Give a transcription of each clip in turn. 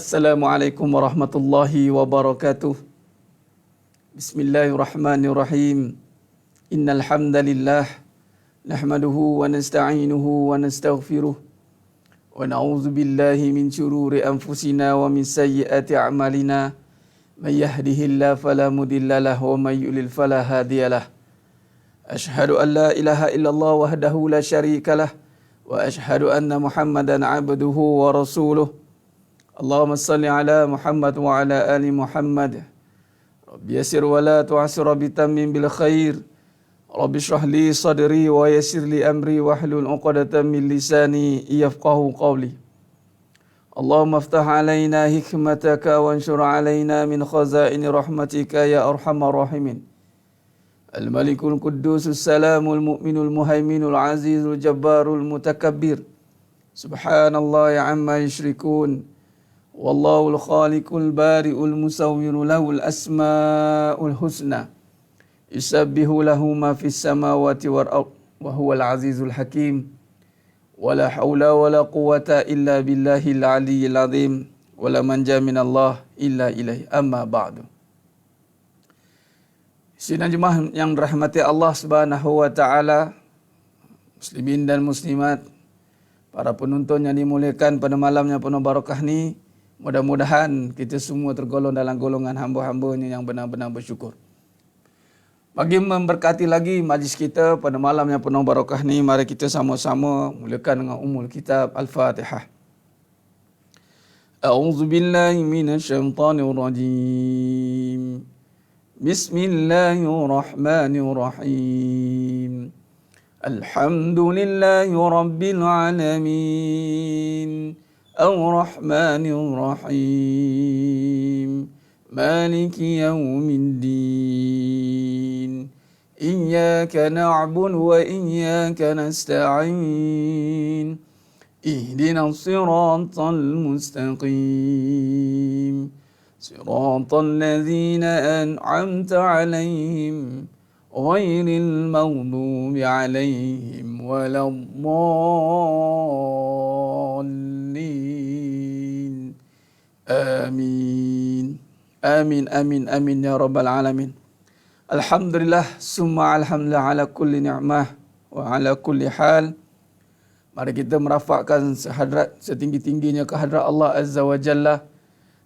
Assalamualaikum warahmatullahi wabarakatuh. Bismillahirrahmanirrahim. Innal hamdalillah nahmaduhu wa nasta'inuhu wa nastaghfiruh wa na'udzu billahi min shururi anfusina wa min sayyiati a'malina. May yahdihillahu fala mudilla lahu wa may yudlil fala hadiyalah. Ashhadu an la ilaha illallah wahdahu la syarikalah wa ashhadu anna Muhammadan 'abduhu wa rasuluh. Allahumma salli ala Muhammad wa ala ali Muhammad. Rabbi yassir wa la tu'assir bitammin bil khair. Rabbi shrah li sadri wa yassir li amri wahlul 'uqdatam min lisani yafqahu qawli. Allahumma aftah alaina hikmataka wa anshur alaina min khazaini rahmatika ya arhamar rahimin. Al-Malikul Quddusus Salamul Mu'minul Muhaiminul Azizul Jabbarul Mutakabbir. Subhanallah ya amma yushrikun. Wallahul khaliqul bari'ul musawwiru lahul asma'ul husna. Yusabbihu lahu ma fis samawati wal ardh wa huwal azizul hakim. Wala haula wala quwwata illa billahil aliyyil azim. Wala manja minallah illa ilaihi. Amma ba'du. Sidang jemaah yang dirahmati Allah Subhanahu wa taala, muslimin dan muslimat, para penonton yang dimuliakan pada malamnya penuh barakah ni, mudah-mudahan kita semua tergolong dalam golongan hamba-hambanya yang benar-benar bersyukur. Bagi memberkati lagi majlis kita pada malam yang penuh barakah ni, mari kita sama-sama mulakan dengan Ummul Kitab Al-Fatihah. A'udzu billahi minasyaitonir rajim. Bismillahirrahmanirrahim. Alhamdulillahi rabbil alamin. Ar-Rahmanir Rahim. Maliki yaumiddin. Iyyaka na'budu wa iyyaka nasta'in. Ihdinas siratal mustaqim. Siratal ladzina an'amta 'alaihim ghairil maghdubi 'alaihim waladdallin. Amin. Amin amin amin ya rabbal alamin. Alhamdulillah summa alhamdulillah ala kulli ni'mah wa ala kulli hal. Mari kita merafakkan setinggi-tingginya kehadrat Allah Azza wa Jalla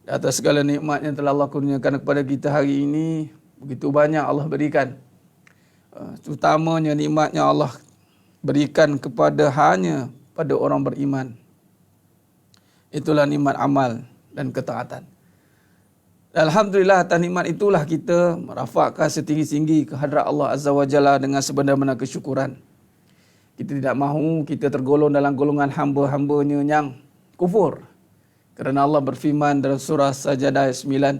di atas segala nikmat yang telah Allah kurniakan kepada kita hari ini. Begitu banyak Allah berikan. Terutamanya nikmatnya Allah berikan kepada hanya pada orang beriman. Itulah nikmat amal dan ketaatan. Alhamdulillah atas nikmat itulah kita merafakkan setinggi-tinggi kehadrat Allah Azza wa Jalla dengan sebenar-benar kesyukuran. Kita tidak mahu kita tergolong dalam golongan hamba-hambanya yang kufur. Kerana Allah berfirman dalam surah Sajadah ayat 9,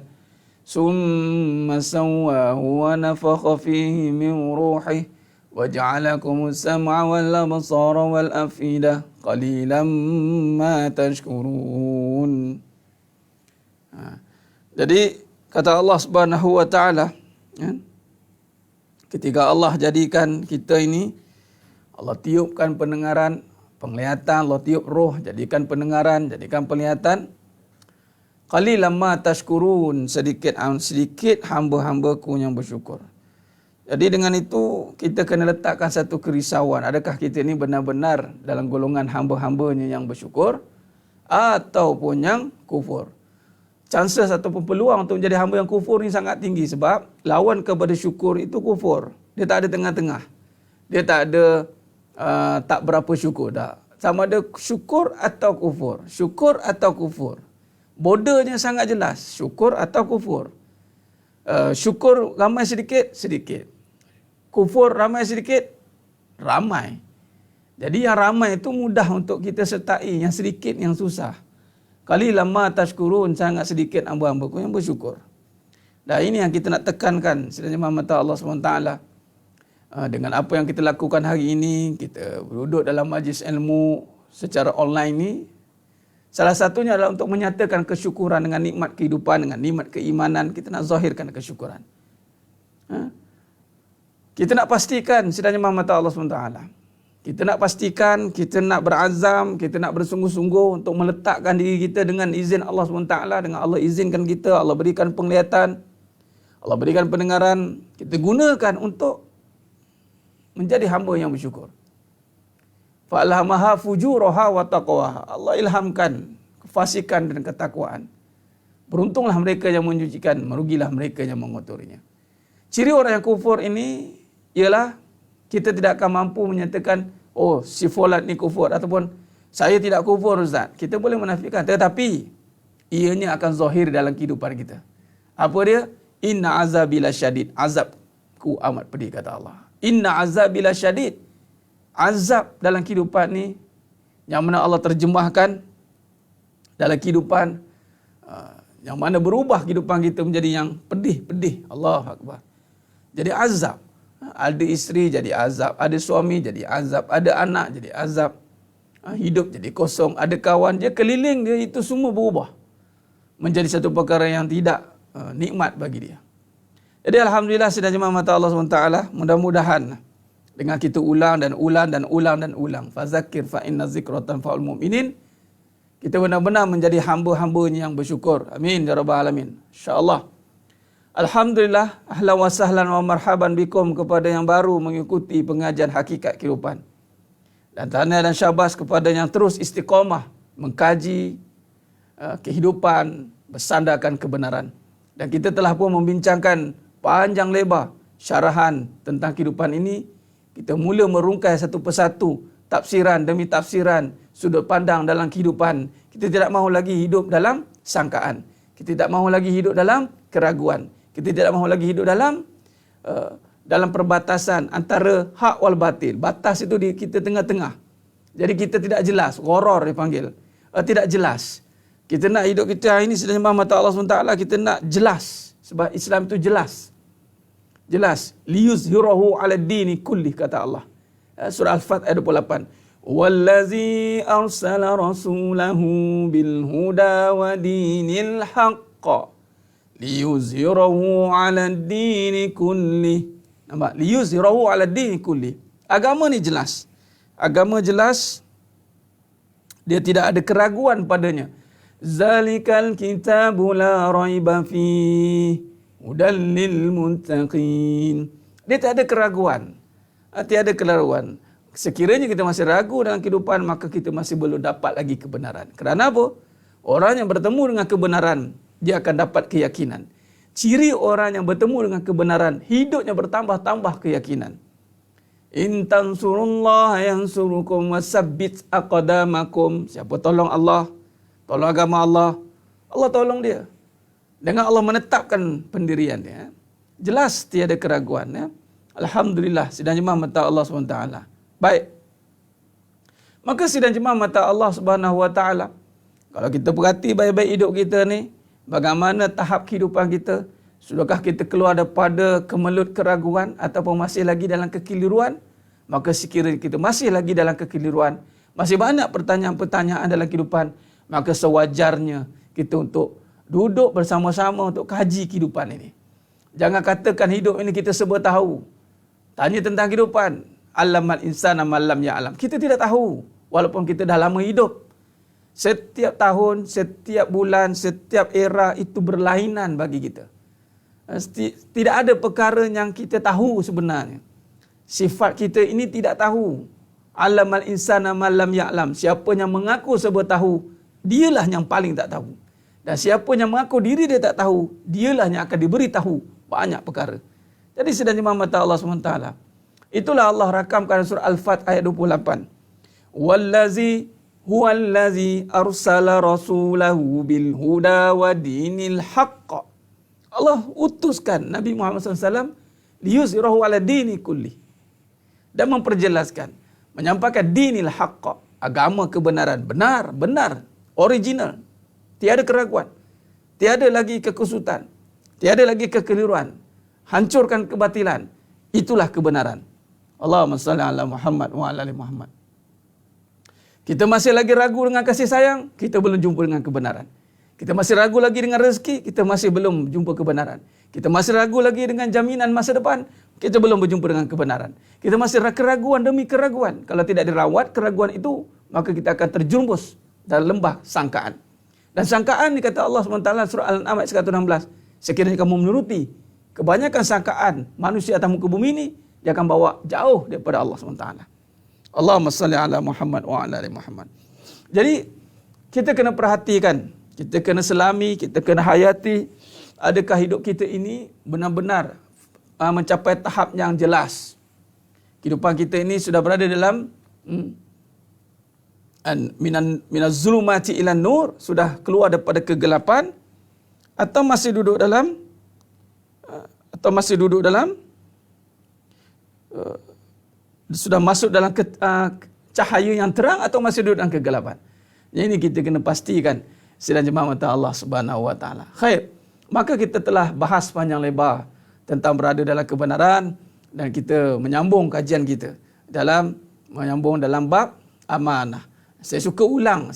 Summa sawwahu wa nafakha fihi min ruhihi wa ja'alakumus sam'a wal absara wal afidah qalilan ma tashkurun. Jadi kata Allah Subhanahu wa taala, ketika Allah jadikan kita ini, Allah tiupkan pendengaran, penglihatan, Allah tiup roh, jadikan pendengaran, jadikan penglihatan. Qalilan ma tashkurun, sedikit hamba-hambaku yang bersyukur. Jadi dengan itu kita kena letakkan satu kerisauan, adakah kita ini benar-benar dalam golongan hamba-hambanya yang bersyukur ataupun yang kufur. Chances ataupun peluang untuk menjadi hamba yang kufur ni sangat tinggi sebab lawan kepada syukur itu kufur. Dia tak ada tengah-tengah. Dia tak ada tak berapa syukur dah. Sama ada syukur atau kufur. Syukur atau kufur. Bordernya sangat jelas. Syukur atau kufur. Syukur ramai sedikit, sedikit. Kufur ramai sedikit, ramai. Jadi yang ramai itu mudah untuk kita sertai, yang sedikit yang susah. Qalilan ma tashkurun, sangat sedikit hamba-hambaku yang bersyukur. Dan ini yang kita nak tekankan sebenarnya mata Allah SWT. Dengan apa yang kita lakukan hari ini, kita duduk dalam majlis ilmu secara online ni, salah satunya adalah untuk menyatakan kesyukuran dengan nikmat kehidupan, dengan nikmat keimanan. Kita nak zahirkan kesyukuran. Kita nak pastikan sebenarnya mata Allah SWT. Kita nak pastikan, kita nak berazam, kita nak bersungguh-sungguh untuk meletakkan diri kita dengan izin Allah SWT, dengan Allah izinkan kita, Allah berikan penglihatan, Allah berikan pendengaran, kita gunakan untuk menjadi hamba yang bersyukur. Fa'alhamaha fujuraha wa taqwaha. Allah ilhamkan kefasikan dan ketakwaan. Beruntunglah mereka yang mencucikan, merugilah mereka yang mengotorinya. Ciri orang yang kufur ini ialah kita tidak akan mampu menyatakan, oh si fulan ni kufur, ataupun saya tidak kufur Ustaz. Kita boleh menafikan, tetapi ianya akan zahir dalam kehidupan kita. Apa dia? Inna azabila syadid. Azabku amat pedih, kata Allah. Inna azabila syadid. Azab dalam kehidupan ni, yang mana Allah terjemahkan dalam kehidupan, yang mana berubah kehidupan kita menjadi yang pedih-pedih. Allahu Akbar. Jadi azab. Ada isteri jadi azab, ada suami jadi azab, ada anak jadi azab, hidup jadi kosong, ada kawan dia keliling dia, itu semua berubah menjadi satu perkara yang tidak nikmat bagi dia. Jadi alhamdulillah sedang jemaah mata Allah SWT, mudah-mudahan dengan kita ulang dan ulang dan ulang dan ulang, fazakir fa inna zikra tanfa'ul mu'minin, kita benar-benar menjadi hamba-hambanya yang bersyukur. Amin ya rabbal alamin. Insya-Allah. Alhamdulillah, ahlan wa sahlan wa marhaban bikum kepada yang baru mengikuti pengajian hakikat kehidupan. Dan tahniah dan syabas kepada yang terus istiqamah mengkaji kehidupan bersandarkan kebenaran. Dan kita telah pun membincangkan panjang lebar syarahan tentang kehidupan ini. Kita mula merungkai satu persatu tafsiran demi tafsiran sudut pandang dalam kehidupan. Kita tidak mahu lagi hidup dalam sangkaan. Kita tidak mahu lagi hidup dalam keraguan. Kita tidak mahu lagi hidup dalam perbatasan antara hak wal batil. Batas itu di kita tengah-tengah. Jadi kita tidak jelas. Gharar dipanggil. Tidak jelas. Kita nak hidup kita ini sedang mata Allah SWT, kita nak jelas. Sebab Islam itu jelas. Jelas. Liyuzhirahu ala dini kulli, kata Allah. Surah Al-Fat ayat 28. Wallazi arsala rasulahu bil huda wa dinil haqqa liyuzhirahu ala dini kulli. Nampak? Liyuzhirahu ala dini kulli. Agama ni jelas. Agama jelas. Dia tidak ada keraguan padanya. Zalikal kitabu la raiba fihi hudal lil muttaqin. Dia tak ada keraguan. Tiada keraguan. Sekiranya kita masih ragu dalam kehidupan, maka kita masih belum dapat lagi kebenaran. Kerana apa? Orang yang bertemu dengan kebenaran, dia akan dapat keyakinan. Ciri orang yang bertemu dengan kebenaran, hidupnya bertambah-tambah keyakinan. In tansurullah yansurukum wasabbit aqdamakum. Siapa tolong Allah, tolong agama Allah, Allah tolong dia. Dengan Allah menetapkan pendirian dia. Jelas tiada keraguan. Ya. Alhamdulillah, sidang jemaah mata Allah SWT. Baik. Maka sidang jemaah mata Allah SWT, kalau kita perhati baik-baik hidup kita ni, bagaimana tahap kehidupan kita, sudahkah kita keluar daripada kemelut keraguan ataupun masih lagi dalam kekeliruan? Maka sekiranya kita masih lagi dalam kekeliruan, masih banyak pertanyaan-pertanyaan dalam kehidupan, maka sewajarnya kita untuk duduk bersama-sama untuk kaji kehidupan ini. Jangan katakan hidup ini kita serba tahu. Tanya tentang kehidupan. Allamal insana ma lam ya'lam. Kita tidak tahu walaupun kita dah lama hidup. Setiap tahun, setiap bulan, setiap era itu berlainan bagi kita. Tidak ada perkara yang kita tahu sebenarnya. Sifat kita ini tidak tahu. Allamal insana ma lam ya'lam. Siapa yang mengaku serba tahu, dialah yang paling tak tahu. Dan siapa yang mengaku diri dia tak tahu, dialah yang akan diberi tahu banyak perkara. Jadi sedang jemaah mata Allah SWT. Itulah Allah rakamkan surah Al-Fat ayat 28. Wallazi huwallazi arsala rasulahu bil huda wa dinil haqq. Allah utuskan Nabi Muhammad SAW liyuzhirahu ala dini kulli. Dan memperjelaskan, menyampaikan dinil haqq, agama kebenaran, benar, original. Tiada keraguan. Tiada lagi kekusutan. Tiada lagi kekeliruan. Hancurkan kebatilan. Itulah kebenaran. Allahumma salli ala Muhammad wa ala ali Muhammad. Kita masih lagi ragu dengan kasih sayang, kita belum jumpa dengan kebenaran. Kita masih ragu lagi dengan rezeki, kita masih belum jumpa kebenaran. Kita masih ragu lagi dengan jaminan masa depan, kita belum berjumpa dengan kebenaran. Kita masih keraguan demi keraguan. Kalau tidak dirawat keraguan itu, maka kita akan terjerumus dalam lembah sangkaan. Dan sangkaan ni kata Allah SWT surah Al-An'am ayat 116. Sekiranya kamu menuruti kebanyakan sangkaan manusia atas muka bumi ini, dia akan bawa jauh daripada Allah SWT. Allahumma salli ala Muhammad wa ala ali Muhammad. Jadi, kita kena perhatikan, kita kena selami, kita kena hayati, adakah hidup kita ini benar-benar mencapai tahap yang jelas. Kehidupan kita ini sudah berada dalam minaz zulumati ilan nur, sudah keluar daripada kegelapan, atau masih duduk dalam sudah masuk dalam cahaya yang terang, atau masih duduk dalam kegelapan. Jadi ini kita kena pastikan sidang jemaah mata Allah Subhanahu wa taala. Khair. Maka kita telah bahas panjang lebar tentang berada dalam kebenaran, dan kita menyambung kajian kita dalam bab amanah. Saya suka ulang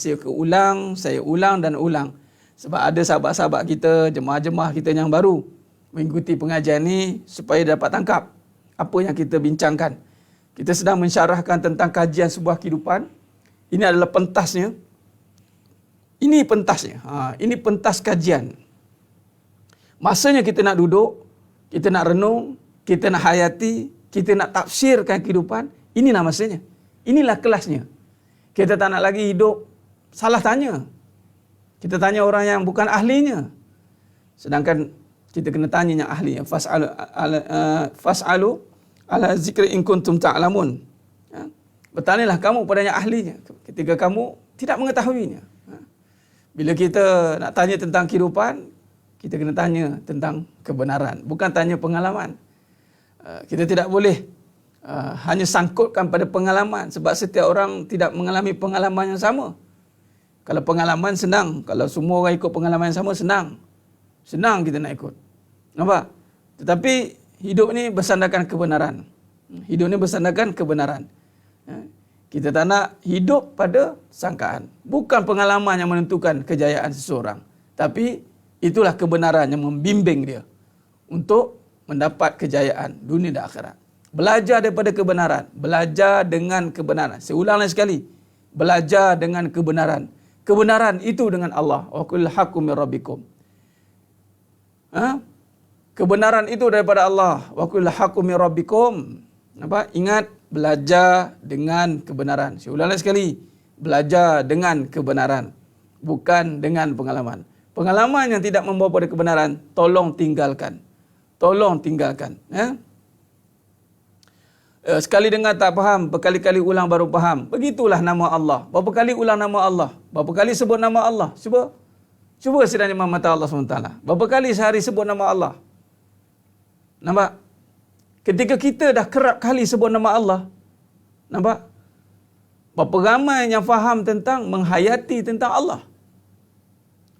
dan ulang. Sebab ada sahabat-sahabat kita, jemaah-jemaah kita yang baru mengikuti pengajian ini supaya dapat tangkap apa yang kita bincangkan. Kita sedang mensyarahkan tentang kajian sebuah kehidupan. Ini adalah pentasnya. Ini pentas kajian. Masanya kita nak duduk, kita nak renung, kita nak hayati, kita nak tafsirkan kehidupan. Inilah masanya. Inilah kelasnya. Kita tak nak lagi hidup salah tanya. Kita tanya orang yang bukan ahlinya. Sedangkan kita kena tanya yang ahlinya. Fas'alu ala zikri in kuntum ta'lamun. Bertanyalah kamu pada yang ahlinya ketika kamu tidak mengetahuinya. Bila kita nak tanya tentang kehidupan, kita kena tanya tentang kebenaran, bukan tanya pengalaman. Kita tidak boleh hanya sangkutkan pada pengalaman, sebab setiap orang tidak mengalami pengalaman yang sama. Kalau pengalaman senang, kalau semua orang ikut pengalaman yang sama, senang kita nak ikut. Nampak? Tetapi hidup ni bersandarkan kebenaran. Kita tak nak hidup pada sangkaan. Bukan pengalaman yang menentukan kejayaan seseorang, tapi itulah kebenaran yang membimbing dia untuk mendapat kejayaan dunia dan akhirat. Belajar daripada kebenaran. Belajar dengan kebenaran. Saya ulang lagi sekali. Belajar dengan kebenaran. Kebenaran itu dengan Allah. Wa qul haqqu min rabbikum. Kebenaran itu daripada Allah. Wa qul haqqu min rabbikum. Ingat, belajar dengan kebenaran. Saya ulang lagi sekali. Belajar dengan kebenaran. Bukan dengan pengalaman. Pengalaman yang tidak membawa pada kebenaran, tolong tinggalkan. Sekali dengar tak faham, berkali-kali ulang baru faham. Begitulah nama Allah. Berapa kali ulang nama Allah? Berapa kali sebut nama Allah? Cuba sidang imam mata Allah SWT. Berapa kali sehari sebut nama Allah? Nampak? Ketika kita dah kerap kali sebut nama Allah, nampak? Berapa ramai yang faham tentang menghayati tentang Allah.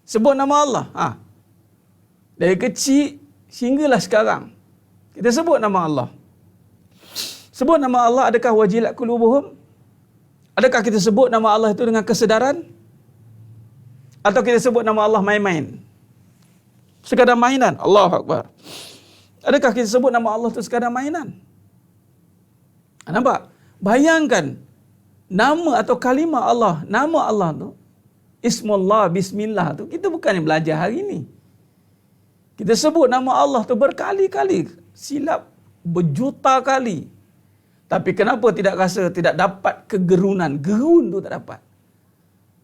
Sebut nama Allah. Dari kecil sehinggalah sekarang, kita sebut nama Allah. Sebut nama Allah, adakah wajilat qulubuhum? Adakah kita sebut nama Allah itu dengan kesedaran? Atau kita sebut nama Allah main-main? Sekadar mainan. Allahu Akbar. Adakah kita sebut nama Allah itu sekadar mainan? Nampak? Bayangkan nama atau kalimah Allah, nama Allah tu, Ismullah, Bismillah tu, kita bukannya belajar hari ini. Kita sebut nama Allah tu berkali-kali, silap berjuta kali. Tapi kenapa tidak rasa tidak dapat kegerunan? Gerun tu tak dapat.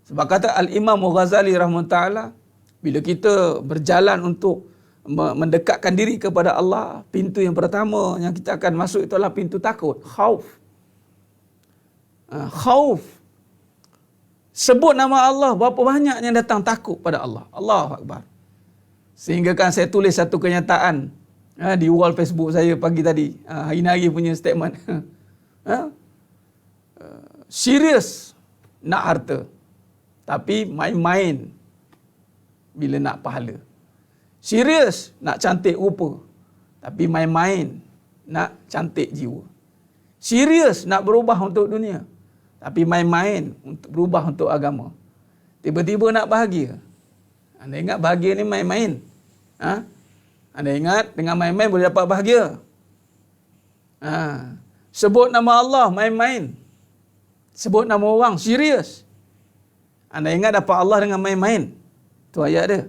Sebab kata Al-Imam Ghazali rahimahullah, bila kita berjalan untuk mendekatkan diri kepada Allah, pintu yang pertama yang kita akan masuk itu adalah pintu takut, khauf. Khauf. Sebut nama Allah, berapa banyak yang datang takut pada Allah. Allahu Akbar. Sehingga kan saya tulis satu kenyataan di wall Facebook saya pagi tadi. Hari-hari punya statement. Serius nak harta, tapi main-main bila nak pahala. Serius nak cantik rupa, tapi main-main nak cantik jiwa. Serius nak berubah untuk dunia, tapi main-main untuk berubah untuk agama. Tiba-tiba nak bahagia. Anda ingat bahagia ni main-main? Anda ingat, dengan main-main boleh dapat bahagia. Sebut nama Allah, main-main. Sebut nama orang, serius. Anda ingat dapat Allah dengan main-main. Itu ayat dia.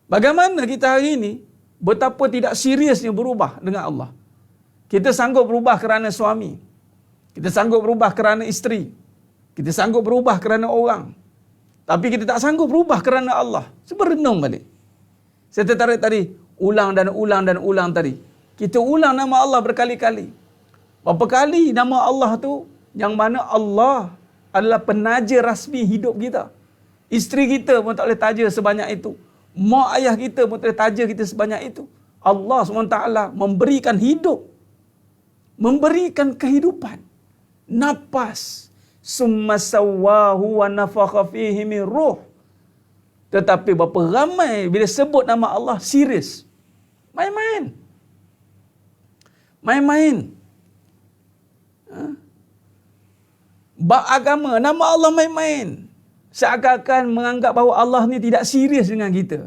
Bagaimana kita hari ini, betapa tidak seriusnya berubah dengan Allah. Kita sanggup berubah kerana suami. Kita sanggup berubah kerana isteri. Kita sanggup berubah kerana orang. Tapi kita tak sanggup berubah kerana Allah. Cuba renung balik. Saya tertarik tadi, ulang dan ulang dan ulang tadi. Kita ulang nama Allah berkali-kali. Berapa kali nama Allah tu, yang mana Allah adalah penaja rasmi hidup kita. Isteri kita pun tak boleh taja sebanyak itu. Mak ayah kita pun tak boleh taja kita sebanyak itu. Allah SWT memberikan hidup. Memberikan kehidupan. Napas. Summa sawwahu wa nafakha fihi min ruh. Tetapi berapa ramai bila sebut nama Allah serius. Main-main. Main-main. Bab agama, nama Allah main-main. Seakan-akan menganggap bahawa Allah ni tidak serius dengan kita.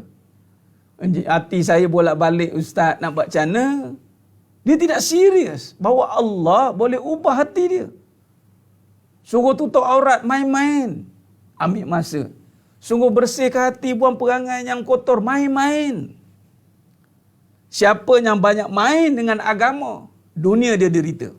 Hati saya bolak-balik, ustaz nak buat macam mana? Dia tidak serius bahawa Allah boleh ubah hati dia. Suruh tutup aurat, main-main. Ambil masa. Sungguh bersihkan hati, buang perangai yang kotor, main-main. Siapa yang banyak main dengan agama, dunia dia derita.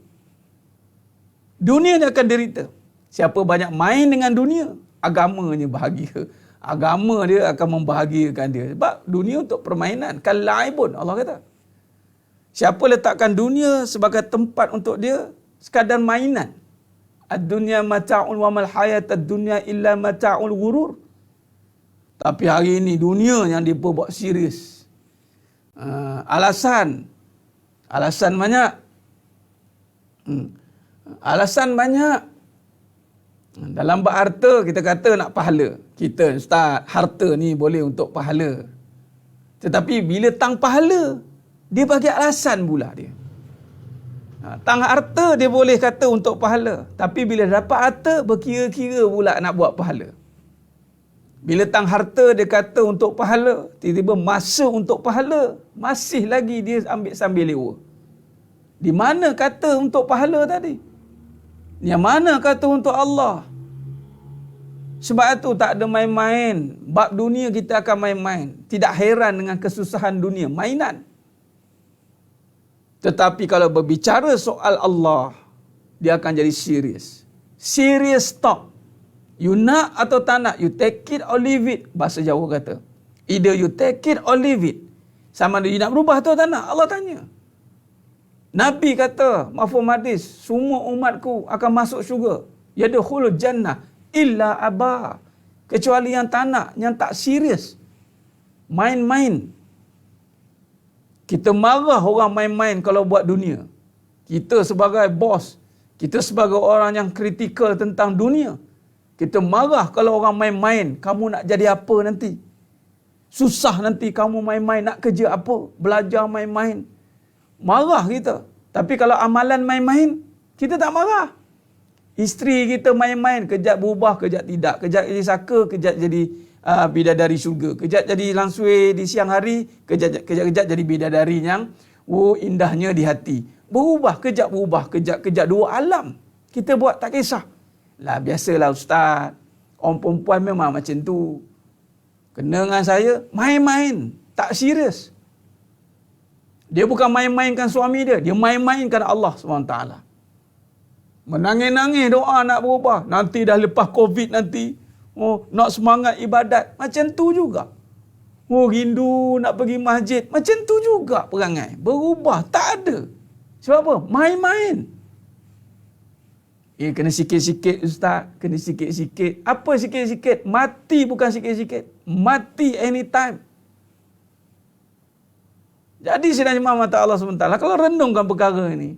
Dunia dia akan derita. Siapa banyak main dengan dunia, agamanya bahagia. Agama dia akan membahagiakan dia. Sebab dunia untuk permainan. Kalaibun, Allah kata. Siapa letakkan dunia sebagai tempat untuk dia, sekadar mainan. Ad-dunya mata'un wa mal hayatad dunya illa mata'ul ghurur. Tapi hari ini dunia yang dia buat serius. Alasan banyak. Alasan banyak. Dalam bab harta kita kata nak pahala. Kita ustaz, harta ni boleh untuk pahala. Tetapi bila tang pahala, dia bagi alasan pula dia. Tang harta dia boleh kata untuk pahala. Tapi bila dapat harta, berkira-kira pula nak buat pahala. Bila tang harta dia kata untuk pahala, tiba-tiba masa untuk pahala, masih lagi dia ambil sambil lewa. Di mana kata untuk pahala tadi? Yang mana kata untuk Allah? Sebab itu tak ada main-main. Bab dunia kita akan main-main. Tidak heran dengan kesusahan dunia. Mainan. Tetapi kalau berbicara soal Allah, dia akan jadi serius. Serious talk. You nak atau tak nak, you take it or leave it. Bahasa Jawa kata. Either you take it or leave it. Sama ada you nak berubah atau tak nak. Allah tanya. Nabi kata, mafhum hadis, semua umatku akan masuk syurga. Yadkhulul jannah illa aba. Kecuali yang tak nak, yang tak serius. Main-main. Kita marah orang main-main kalau buat dunia. Kita sebagai bos, kita sebagai orang yang kritikal tentang dunia, kita marah kalau orang main-main. Kamu nak jadi apa nanti? Susah nanti kamu main-main. Nak kerja apa? Belajar main-main. Marah kita. Tapi kalau amalan main-main, kita tak marah. Isteri kita main-main. Kejap berubah, kejap tidak. Kejap jadi saka, kejap jadi bidadari syurga. Kejap jadi langsui di siang hari, kejap jadi bidadari yang indahnya di hati. Berubah, kejap dua alam. Kita buat tak kisah. Lah biasalah ustaz. Orang perempuan memang macam tu. Kena dengan saya, main-main. Tak serius. Dia bukan main-mainkan suami dia. Dia main-mainkan Allah SWT. Menangis-nangis doa nak berubah. Nanti dah lepas COVID nanti. Nak semangat ibadat. Macam tu juga. Rindu nak pergi masjid. Macam tu juga perangai. Berubah. Tak ada. Sebab apa? Main-main. Kena sikit-sikit ustaz. Kena sikit-sikit. Apa sikit-sikit? Mati bukan sikit-sikit. Mati anytime. Jadi sidang jemaah mata Allah SWT, kalau renungkan perkara ini,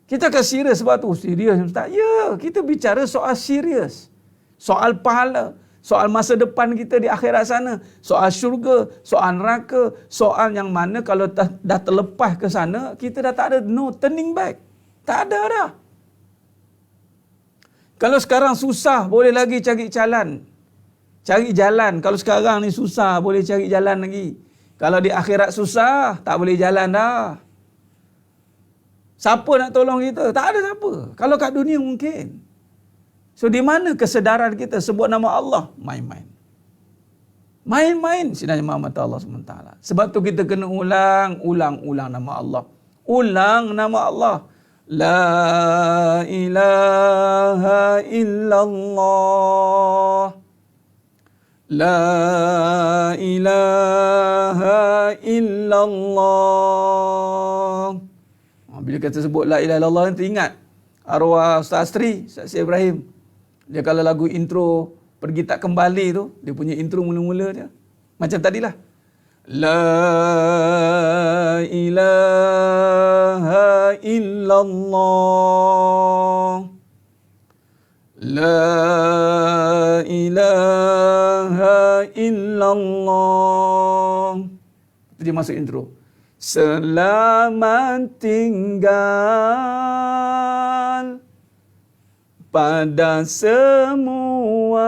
kita akan serius sebab tu. Serius ustaz? Ya, kita bicara soal serius. Soal pahala. Soal masa depan kita di akhirat sana. Soal syurga. Soal neraka. Soal yang mana kalau dah terlepas ke sana, kita dah tak ada no turning back. Tak ada dah. Kalau sekarang susah, boleh lagi cari jalan. Cari jalan. Kalau sekarang ni susah, boleh cari jalan lagi. Kalau di akhirat susah, tak boleh jalan dah. Siapa nak tolong kita? Tak ada siapa. Kalau kat dunia mungkin. So di mana kesedaran kita sebut nama Allah? Main-main. Main-main sebenarnya mata Allah SWT. Sebab tu kita kena ulang nama Allah. Ulang nama Allah. La ilaha illallah. La ilaha illallah. Bila kita sebut la ilaha illallah, nanti ingat arwah Ustaz Astri, Ustaz Ibrahim. Dia kalau lagu intro Pergi Tak Kembali tu, dia punya intro mula-mula dia macam tadilah. La ilaha illallah. La ilaha illallah. Itu dia masuk intro. Selamat tinggal pada semua,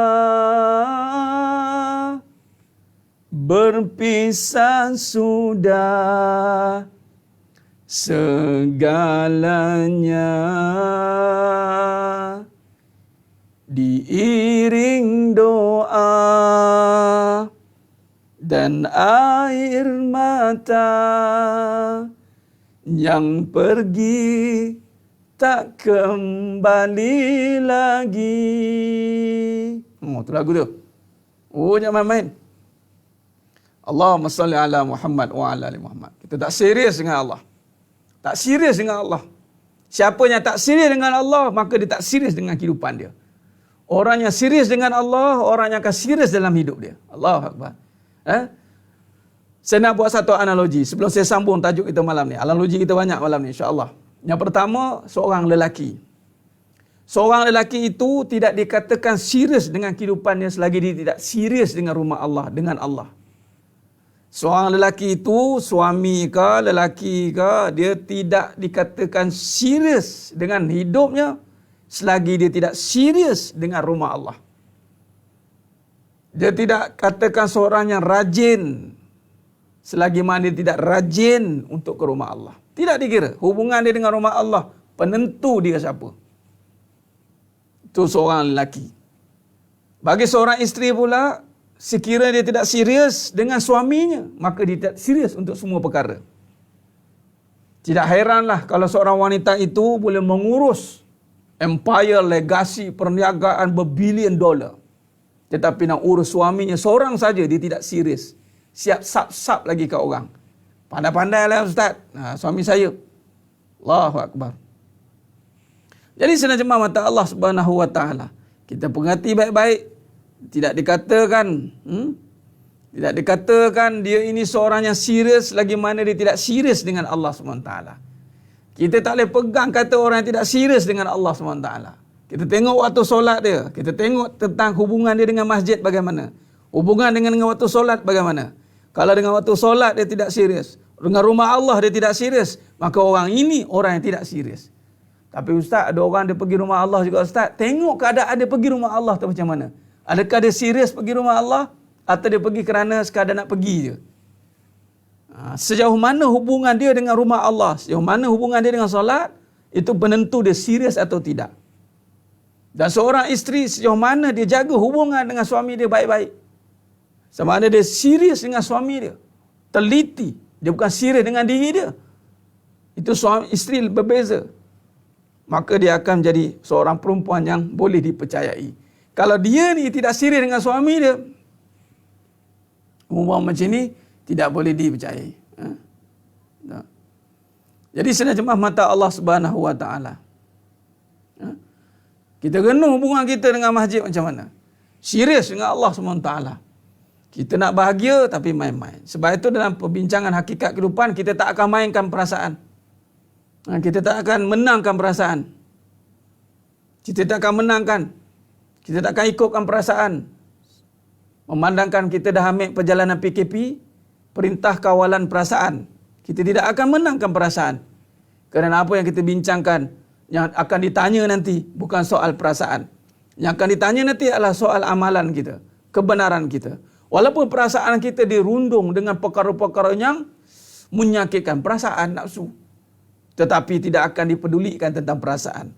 berpisah sudah segalanya, diiring doa dan air mata, yang pergi tak kembali lagi. Oh, tu lagu tu. Oh, jangan main-main. Allahumma salli ala Muhammad wa ala ali Muhammad. Kita tak serius dengan Allah. Tak serius dengan Allah. Siapa yang tak serius dengan Allah, maka dia tak serius dengan kehidupan dia. Orang yang serius dengan Allah, orang yang akan serius dalam hidup dia. Allahu Akbar. Saya nak buat satu analogi sebelum saya sambung tajuk kita malam ni. Analogi kita banyak malam ni, insya-Allah. Yang pertama, seorang lelaki. Seorang lelaki itu tidak dikatakan serius dengan kehidupannya selagi dia tidak serius dengan rumah Allah, dengan Allah. Seorang lelaki itu, suami ke, lelaki ke, dia tidak dikatakan serius dengan hidupnya selagi dia tidak serius dengan rumah Allah. Dia tidak katakan seorang yang rajin selagi mana dia tidak rajin untuk ke rumah Allah. Tidak dikira. Hubungan dia dengan rumah Allah, penentu dia siapa. Itu seorang lelaki. Bagi seorang isteri pula, sekiranya dia tidak serius dengan suaminya, maka dia tidak serius untuk semua perkara. Tidak heranlah kalau seorang wanita itu boleh mengurus empire, legasi, perniagaan berbilion dolar. Tetapi nak urus suaminya seorang saja, dia tidak serius. Siap sap-sap lagi kat orang. Pandai-pandai lah Ustaz. Suami saya. Allahu Akbar. Jadi senerjemah mata Allah Subhanahu Wa Taala, kita pengerti baik-baik. Tidak dikatakan dia ini seorang yang serius lagi mana dia tidak serius dengan Allah SWT. Kita tak boleh pegang kata orang yang tidak serius dengan Allah SWT. Kita tengok waktu solat dia, kita tengok tentang hubungan dia dengan masjid bagaimana, hubungan dengan waktu solat bagaimana. Kalau dengan waktu solat dia tidak serius, dengan rumah Allah dia tidak serius, maka orang ini orang yang tidak serius. Tapi Ustaz, ada orang dia pergi rumah Allah juga Ustaz. Tengok keadaan dia pergi rumah Allah tu macam mana. Adakah dia serius pergi rumah Allah atau dia pergi kerana sekadar nak pergi je? Sejauh mana hubungan dia dengan rumah Allah, sejauh mana hubungan dia dengan solat, itu penentu dia serius atau tidak. Dan seorang isteri sejauh mana dia jaga hubungan dengan suami dia baik-baik. Sama ada dia serius dengan suami dia, teliti, dia bukan serius dengan diri dia. Itu suami isteri berbeza. Maka dia akan menjadi seorang perempuan yang boleh dipercayai. Kalau dia ni tidak serius dengan suami dia, umum macam ni tidak boleh dipercayai. Jadi senerjemah mata Allah Subhanahu Wa Taala, kita kena hubungan kita dengan masjid macam mana? Serius dengan Allah SWT. Kita nak bahagia tapi main-main. Sebab itu dalam perbincangan hakikat kehidupan, kita tak akan mainkan perasaan. Kita tak akan menangkan perasaan. Kita tak akan menangkan. Kita tak akan ikutkan perasaan. Memandangkan kita dah ambil perjalanan PKP, perintah kawalan perasaan. Kita tidak akan menangkan perasaan. Kerana apa yang kita bincangkan, yang akan ditanya nanti bukan soal perasaan. Yang akan ditanya nanti adalah soal amalan kita, kebenaran kita. Walaupun perasaan kita dirundung dengan perkara-perkara yang menyakitkan, perasaan nafsu, tetapi tidak akan dipedulikan tentang perasaan.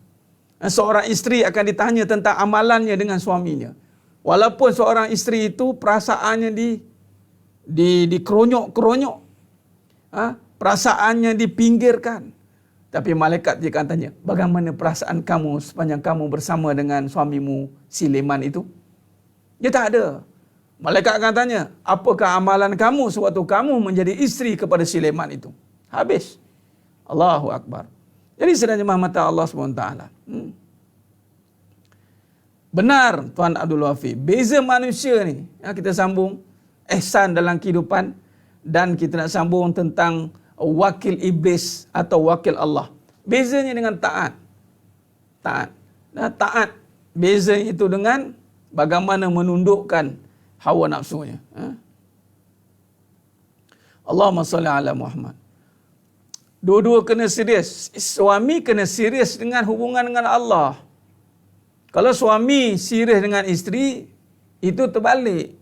Seorang isteri akan ditanya tentang amalannya dengan suaminya. Walaupun seorang isteri itu perasaannya dikeronyok-keronyok, perasaannya dipinggirkan, tapi malaikat dia akan tanya, bagaimana perasaan kamu sepanjang kamu bersama dengan suamimu Sileman itu? Dia tak ada. Malaikat akan tanya, apakah amalan kamu sewaktu kamu menjadi isteri kepada Sileman itu? Habis. Allahu Akbar. Jadi sedang jemaah mata Allah SWT. Benar Tuan Abdul Wafi, beza manusia ni, kita sambung ihsan dalam kehidupan, dan kita nak sambung tentang wakil iblis atau wakil Allah. Bezanya dengan taat. Taat. Beza itu dengan bagaimana menundukkan hawa nafsunya. Allahumma salli ala Muhammad. Dua-dua kena serius. Suami kena serius dengan hubungan dengan Allah. Kalau suami serius dengan isteri, itu terbalik.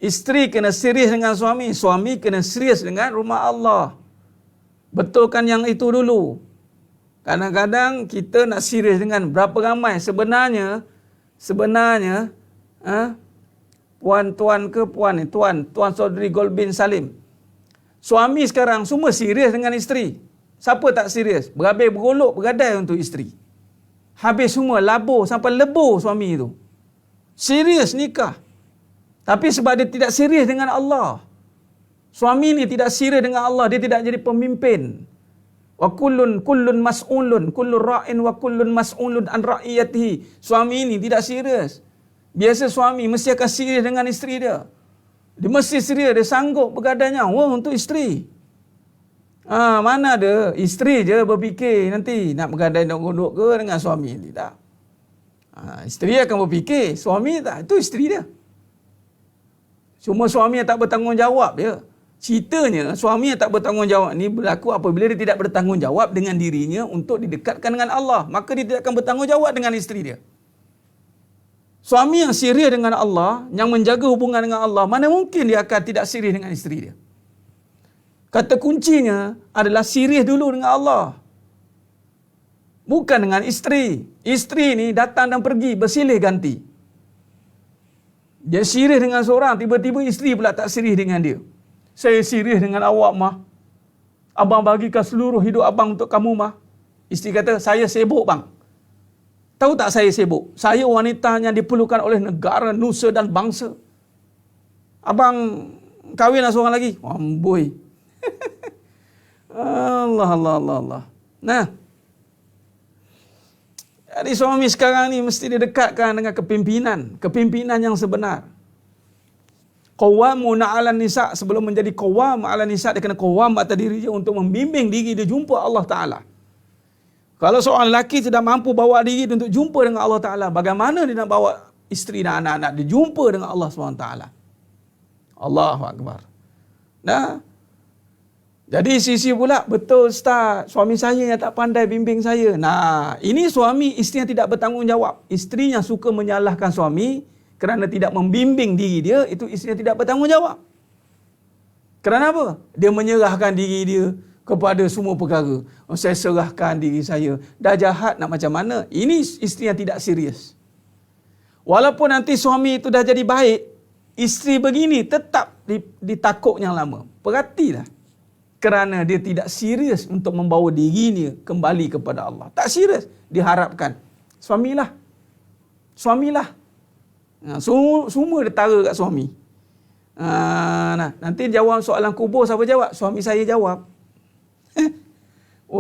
Isteri kena serius dengan suami, suami kena serius dengan rumah Allah. Betulkan yang itu dulu. Kadang-kadang kita nak serius dengan berapa ramai. Sebenarnya Tuan Saudari Gol bin Salim, suami sekarang semua serius dengan isteri. Siapa tak serius? Berhabis bergolok bergadai untuk isteri. Habis semua labur sampai lebur suami itu. Serius nikah. Tapi sebab dia tidak serius dengan Allah. Suami ni tidak serius dengan Allah, dia tidak jadi pemimpin. Wa kullun mas'ulun, kullun ra'in wa kullun mas'ulun an ra'iyatihi. Suami ini tidak serius. Biasa suami mesti akan serius dengan isteri dia. Dia mesti serius, dia sanggup bergadai nyawa untuk isteri. Mana ada isteri je berfikir nanti nak bergadai nak gondok ke dengan suami. Tidak. Isteri akan berfikir, suami tak, itu isteri dia. Cuma suami yang tak bertanggungjawab dia. Ceritanya suami yang tak bertanggungjawab ni berlaku apabila dia tidak bertanggungjawab dengan dirinya untuk didekatkan dengan Allah. Maka dia tidak akan bertanggungjawab dengan isteri dia. Suami yang serius dengan Allah, yang menjaga hubungan dengan Allah, mana mungkin dia akan tidak serius dengan isteri dia. Kata kuncinya adalah serius dulu dengan Allah. Bukan dengan isteri. Isteri ni datang dan pergi, bersilih ganti. Dia serius dengan seorang, tiba-tiba isteri pula tak serius dengan dia. Saya serius dengan awak, mah. Abang bagikan seluruh hidup abang untuk kamu, mah. Isteri kata, saya sibuk, bang. Tahu tak saya sibuk? Saya wanita yang diperlukan oleh negara, nusa dan bangsa. Abang kahwin lah seorang lagi. Amboi. Allah. Nah. Jadi suami sekarang ni mesti didekatkan dengan kepimpinan yang sebenar. Qawamun 'alan nisa, sebelum menjadi qawam 'alan nisa, dia kena qawam atas diri dia untuk membimbing diri dia jumpa Allah Taala. Kalau seorang lelaki tidak mampu bawa diri dia untuk jumpa dengan Allah Taala, bagaimana dia nak bawa isteri dan anak-anak dia jumpa dengan Allah SWT? Allahu Akbar. Nah. Jadi sisi pula, betul Ustaz, suami saya yang tak pandai bimbing saya. Nah, ini suami isteri yang tidak bertanggungjawab. Isteri yang suka menyalahkan suami kerana tidak membimbing diri dia, itu isteri yang tidak bertanggungjawab. Kerana apa? Dia menyerahkan diri dia kepada semua perkara. Saya serahkan diri saya. Dah jahat nak macam mana? Ini isteri yang tidak serius. Walaupun nanti suami itu dah jadi baik, isteri begini tetap ditakut yang lama. Perhatilah. Kerana dia tidak serius untuk membawa dirinya kembali kepada Allah. Tak serius. Diharapkan. Suamilah. Semua dia tara kat suami. Nanti jawab soalan kubur, siapa jawab? Suami saya jawab.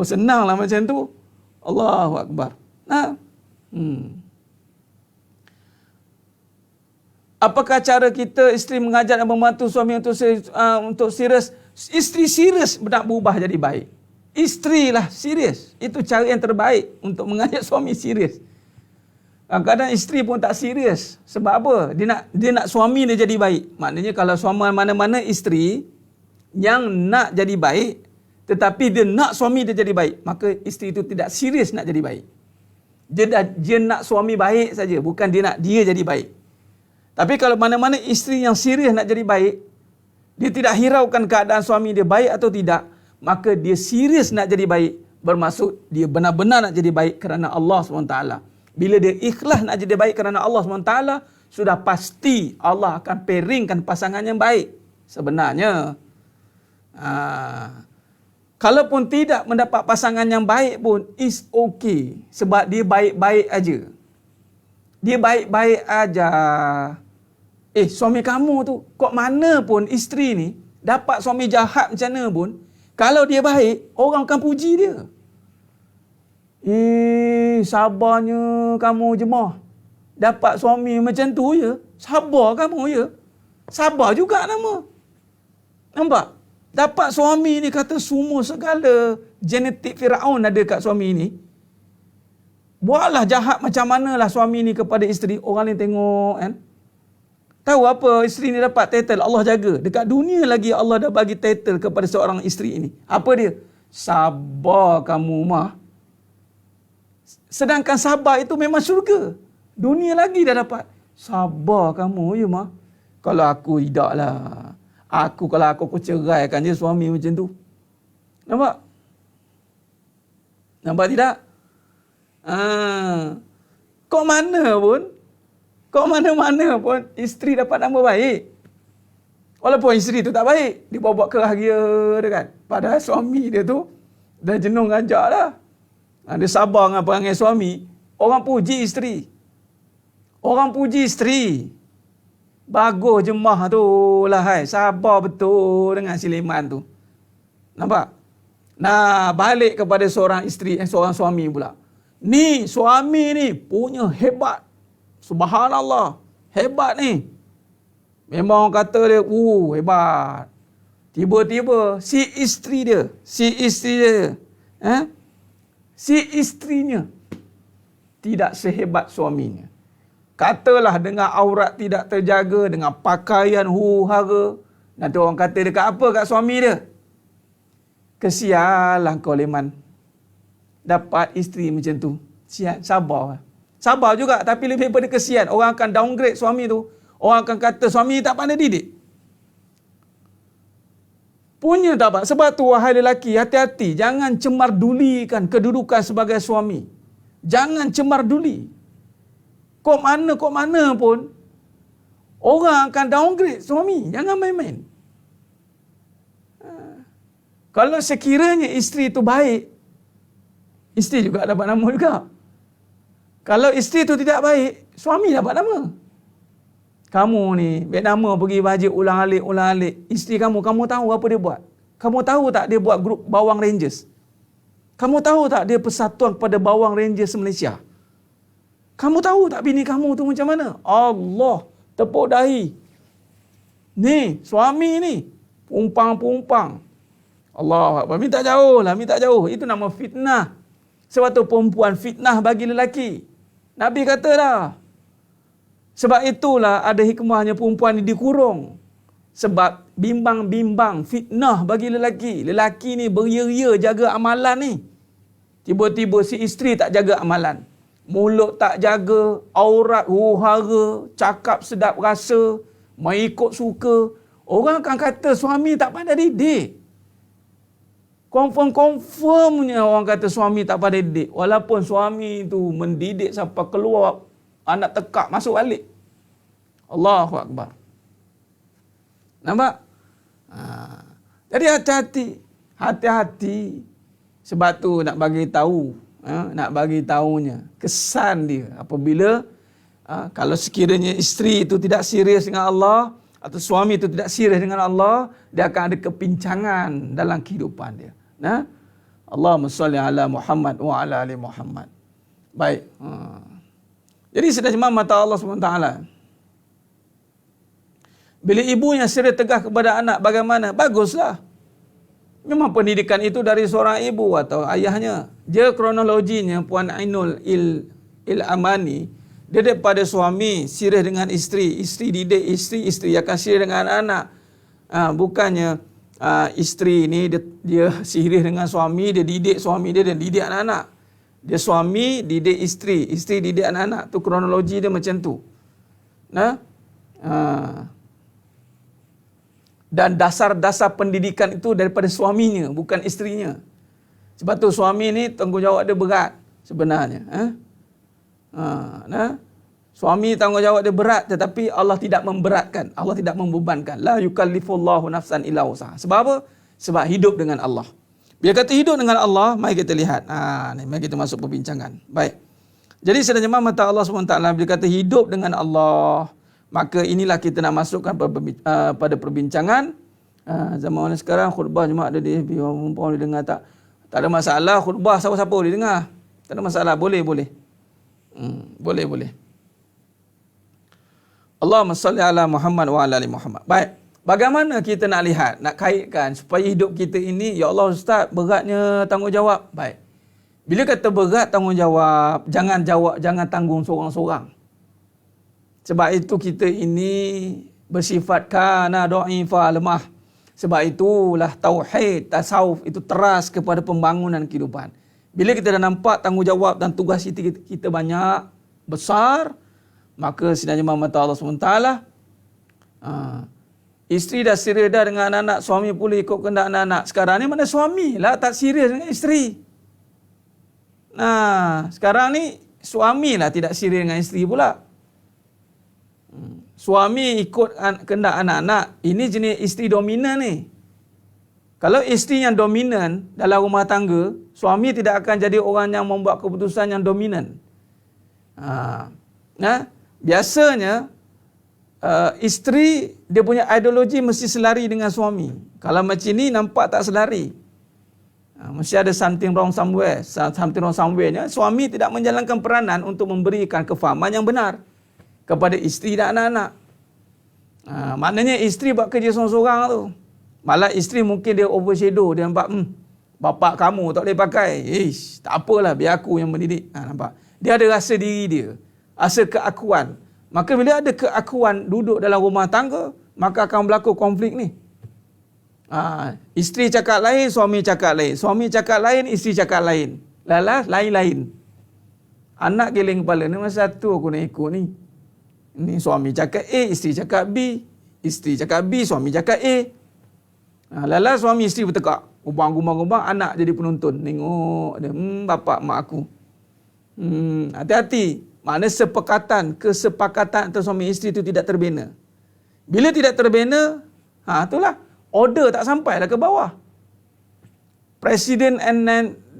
Senanglah macam tu. Allahu Akbar. Apakah cara kita isteri mengajar dan membantu suami untuk serius? Isteri serius nak berubah jadi baik. Isterilah serius. Itu cara yang terbaik untuk mengajak suami serius. Kadang isteri pun tak serius. Sebab apa? Dia nak suami dia jadi baik. Maknanya kalau suami mana-mana isteri yang nak jadi baik, tetapi dia nak suami dia jadi baik, maka isteri itu tidak serius nak jadi baik. Dia nak suami baik saja, bukan dia nak dia jadi baik. Tapi kalau mana-mana isteri yang serius nak jadi baik, dia tidak hiraukan keadaan suami dia baik atau tidak, maka dia serius nak jadi baik, bermaksud dia benar-benar nak jadi baik kerana Allah SWT. Bila dia ikhlas nak jadi baik kerana Allah SWT, sudah pasti Allah akan pairingkan pasangan yang baik. Sebenarnya, kalaupun tidak mendapat pasangan yang baik pun, is okay. Sebab dia baik-baik aja. Dia baik-baik aja. Suami kamu tu, kok mana pun isteri ni, dapat suami jahat macam mana pun, kalau dia baik, orang akan puji dia. Sabarnya kamu jemaah. Dapat suami macam tu je. Sabar kamu je. Sabar juga nama. Nampak? Dapat suami ni kata semua segala genetik Firaun ada kat suami ni. Buatlah jahat macam manalah suami ni kepada isteri. Orang ni tengok kan. Tahu apa isteri ni dapat title Allah jaga. Dekat dunia lagi Allah dah bagi title kepada seorang isteri ini. Apa dia? Sabar kamu mah. Sedangkan sabar itu memang syurga. Dunia lagi dah dapat. Sabar kamu ya mah. Kalau aku tidak lah. Kalau aku ceraikan je suami macam tu. Nampak? Nampak tidak? Kok mana-mana pun isteri dapat nama baik. Walaupun isteri tu tak baik, dia bawa kebahagia dia kan. Padahal suami dia tu dah jenuh ngajak dah. Dia sabar dengan perangai suami. Orang puji isteri. Bagus jemaah tu lah hai. Sabar betul dengan Sileman tu. Nampak? Nah, balik kepada seorang isteri, seorang suami pula. Ni suami ni punya hebat. Subhanallah. Hebat ni. Memang orang kata dia, hebat. Tiba-tiba si istrinya tidak sehebat suaminya. Katalah dengan aurat tidak terjaga, dengan pakaian huru-hara. Nanti orang kata dekat apa kat suami dia? Kesianlah kau Leman. Dapat isteri macam tu. Sian, sabar. Sabar juga tapi lebih pada kesian. Orang akan downgrade suami tu. Orang akan kata suami tak pandai didik. Punya tak apa. Sebab tu wahai lelaki, hati-hati. Jangan cemar dulikan kedudukan sebagai suami. Jangan cemar duli. Kok mana pun, orang akan downgrade suami. Jangan main-main. Kalau sekiranya isteri itu baik, isteri juga dapat nama juga. Kalau isteri itu tidak baik, suami dapat nama. Kamu ni, baik nama pergi bajet ulang-alik. Isteri kamu tahu apa dia buat? Kamu tahu tak dia buat grup Bawang Rangers? Kamu tahu tak dia persatuan kepada Bawang Rangers Malaysia? Kamu tahu tak bini kamu tu macam mana? Allah, tepuk dahi. Ni, suami ni, pumpang. Allah, minta jauh. Itu nama fitnah. Sebab tu perempuan fitnah bagi lelaki. Nabi kata dah. Sebab itulah ada hikmahnya perempuan ni dikurung. Sebab bimbang fitnah bagi lelaki. Lelaki ni beria-ria jaga amalan ni. Tiba-tiba si isteri tak jaga amalan. Mulut tak jaga, aurat huru-hara, cakap sedap rasa, mengikut suka. Orang akan kata suami tak pandai didik. Confirmnya orang kata suami tak pandai didik. Walaupun suami tu mendidik sampai keluar anak tekak masuk balik. Allahu Akbar. Nampak? Jadi hati-hati. Sebab tu nak bagi tahu, nak bagi tahunya kesan dia apabila kalau sekiranya isteri itu tidak serius dengan Allah atau suami itu tidak serius dengan Allah, dia akan ada kepincangan dalam kehidupan dia. Allahumma salli ala Muhammad wa ala ali Muhammad. Baik. Jadi sudah jemaah mata Allah SWT. Bila ibunya serius tegas kepada anak, bagaimana? Baguslah. Memang pendidikan itu dari seorang ibu atau ayahnya. Dia kronologinya Puan Ainul Il-Amani, dia daripada suami serius dengan isteri, isteri didik isteri akan serius dengan anak. Bukannya isteri ni dia serius dengan suami, dia didik suami dia dan didik anak-anak. Dia suami didik isteri didik anak-anak. Tu kronologi dia macam tu. Dan dasar-dasar pendidikan itu daripada suaminya, bukan isterinya. Sebab tu suami ni tanggungjawab dia berat sebenarnya. Suami tanggungjawab dia berat, tetapi Allah tidak memberatkan, Allah tidak membebankan. La yukallifullahu nafsan illa wus'aha. Sebab apa? Sebab hidup dengan Allah. Bila kata hidup dengan Allah, mari kita lihat. Mari kita masuk perbincangan. Baik. Jadi sebenarnya mata Allah SWT bila kata hidup dengan Allah, maka inilah kita nak masukkan pada perbincangan. Zaman sekarang khutbah Jumaat ada di FB, orang perempuan dia dengar tak? Tak ada masalah, khutbah siapa-siapa boleh dengar. Tak ada masalah, boleh. Boleh. Allahumma salli ala Muhammad wa ala ali Muhammad. Baik. Bagaimana kita nak lihat, nak kaitkan supaya hidup kita ini, ya Allah Ustaz, beratnya tanggungjawab. Baik. Bila kata berat tanggungjawab, jangan tanggung seorang-seorang. Sebab itu kita ini bersifat kana dha'ifa, lemah. Sebab itulah tauhid, tasawuf itu teras kepada pembangunan kehidupan. Bila kita dah nampak tanggungjawab dan tugas kita banyak, besar, maka sebenarnya mata Allah SWT, isteri dah serius dah dengan anak-anak, suami pula ikut kehendak anak-anak. Sekarang ni mana suami lah tak serius dengan isteri. Sekarang ni suami lah tidak serius dengan isteri pula. Suami ikut kehendak anak-anak. Ini jenis isteri dominan ni. Kalau isteri yang dominan dalam rumah tangga, suami tidak akan jadi orang yang membuat keputusan yang dominan. Biasanya isteri dia punya ideologi mesti selari dengan suami. Kalau macam ni nampak tak selari. Mesti ada something wrong somewhere. Suami tidak menjalankan peranan untuk memberikan kefahaman yang benar kepada isteri dan anak-anak. Maknanya isteri buat kerja seorang-seorang tu. Malah isteri mungkin dia overshadow, dia nampak bapak kamu tak boleh pakai. Tak apalah, biar aku yang mendidik. Nampak? Dia ada rasa diri dia, rasa keakuan. Maka bila ada keakuan duduk dalam rumah tangga, maka akan berlaku konflik ni. Isteri cakap lain, suami cakap lain. Suami cakap lain, isteri cakap lain. Lain-lain. Anak geleng kepala ni, masa satu aku nak ikut ni. Ni suami cakap A, isteri cakap B. Isteri cakap B, suami cakap A. Suami isteri bertekak. Gubang, anak jadi penonton. Tengok dia, bapak mak aku. Hati-hati. Maknanya kesepakatan antara suami isteri itu tidak terbina. Bila tidak terbina, itulah order tak sampai lah ke bawah. Presiden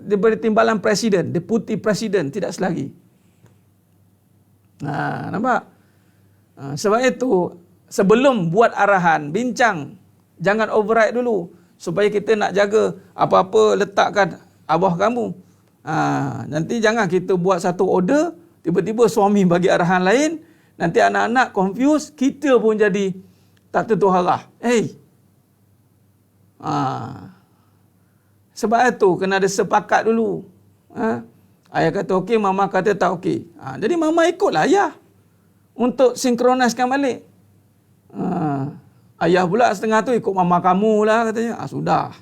diberi timbalan presiden, deputi presiden tidak selari. Nampak? Sebab itu sebelum buat arahan, bincang, jangan override dulu supaya kita nak jaga apa-apa letakkan abah kamu. Nanti jangan kita buat satu order, tiba-tiba suami bagi arahan lain, nanti anak-anak confuse, kita pun jadi tak tentu arah. Sebab itu kena ada sepakat dulu. Ayah kata okey, mama kata tak okey. Jadi mama ikutlah ayah untuk sinkronaskan balik. Ayah pula setengah tu ikut mama kamu lah katanya. Sudah.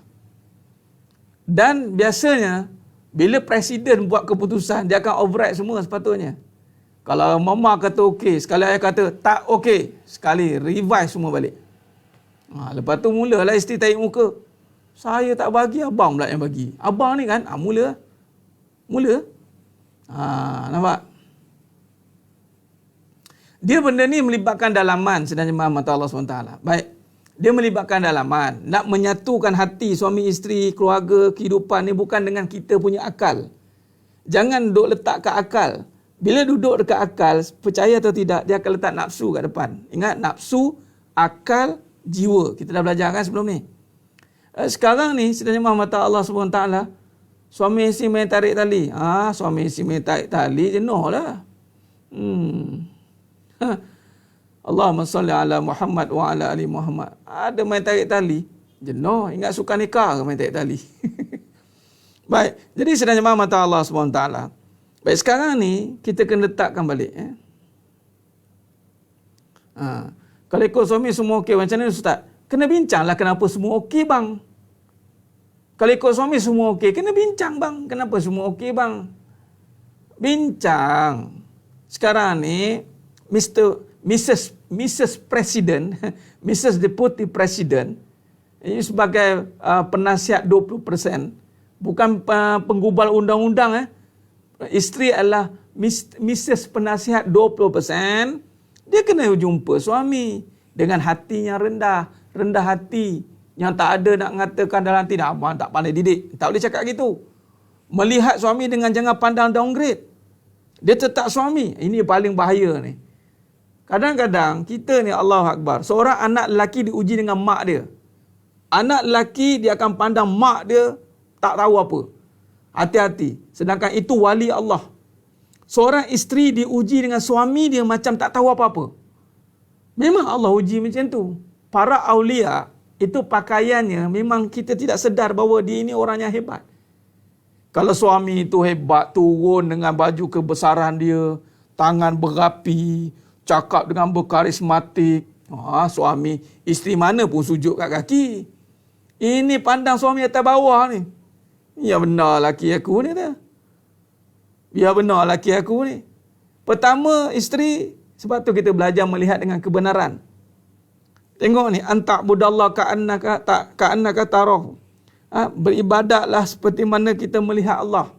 Dan biasanya bila presiden buat keputusan, dia akan override semua sepatutnya. Kalau mama kata okey, sekali ayah kata tak okey, sekali revise semua balik. Lepas tu mulalah isteri tarik muka. Saya tak bagi, abang pula yang bagi. Abang ni kan, mula. Nampak? Dia benda ni melibatkan dalaman sebenarnya mata Allah SWT. Baik. Dia melibatkan dalaman. Nak menyatukan hati suami isteri, keluarga, kehidupan ni bukan dengan kita punya akal. Jangan duduk letak ke akal. Bila duduk dekat akal, percaya atau tidak, dia akan letak nafsu kat depan. Ingat, nafsu, akal, jiwa. Kita dah belajar kan sebelum ni. Sekarang ni, sebenarnya mata Allah SWT, suami isteri main tarik tali. Suami isteri main tarik tali, jenuh lah. Allahumma salli ala Muhammad wa ala ali Muhammad. Ada main tarik tali, jenuh. Ingat suka nikah ke main tarik tali? Baik, jadi sebenarnya mata Allah SWT. Baik, sekarang ni kita kena letakkan balik. Kalau ikut suami semua okey, macam mana Ustaz? Kena bincanglah kenapa semua okey bang. Kalau ikut suami semua okey, kena bincang bang. Kenapa semua okey bang? Bincang. Sekarang ni Mrs. Mrs. President, Mrs. Deputy President, ini sebagai penasihat 20%, bukan penggubal undang-undang. Isteri adalah Mrs. penasihat 20%, dia kena jumpa suami dengan hati yang rendah hati, yang tak ada nak mengatakan dalam hati, abang tak pandai didik. Tak boleh cakap gitu. Melihat suami dengan jangan pandang downgrade. Dia tetap suami. Ini paling bahaya ni. Kadang-kadang kita ni, Allahu Akbar, seorang anak lelaki diuji dengan mak dia. Anak lelaki dia akan pandang mak dia tak tahu apa. Hati-hati. Sedangkan itu wali Allah. Seorang isteri diuji dengan suami dia macam tak tahu apa-apa. Memang Allah uji macam tu. Para awliya itu pakaiannya memang kita tidak sedar bahawa dia ini orang yang hebat. Kalau suami itu hebat, turun dengan baju kebesaran dia, tangan berapi, cakap dengan berkarismatik, suami, isteri mana pun sujud kat kaki. Ini pandang suami atas bawah ni. Ya benar laki aku ni tu. Ya benar laki aku ni. Pertama, isteri, sebab tu kita belajar melihat dengan kebenaran. Tengok ni, antak budallah ka'annaka tarah. Beribadatlah seperti mana kita melihat Allah.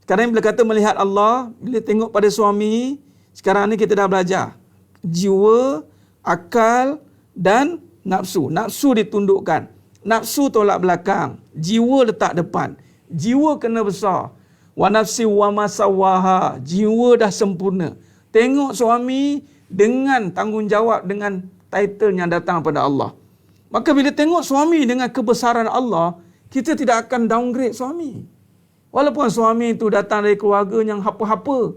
Sekarang bila kata melihat Allah, bila tengok pada suami, sekarang ni kita dah belajar. Jiwa, akal dan nafsu. Nafsu ditundukkan. Nafsu tolak belakang. Jiwa letak depan. Jiwa kena besar. Wa nafsi wa masawaha. Jiwa dah sempurna. Tengok suami dengan tanggungjawab, dengan title yang datang pada Allah. Maka bila tengok suami dengan kebesaran Allah, kita tidak akan downgrade suami. Walaupun suami itu datang dari keluarga yang apa-apa.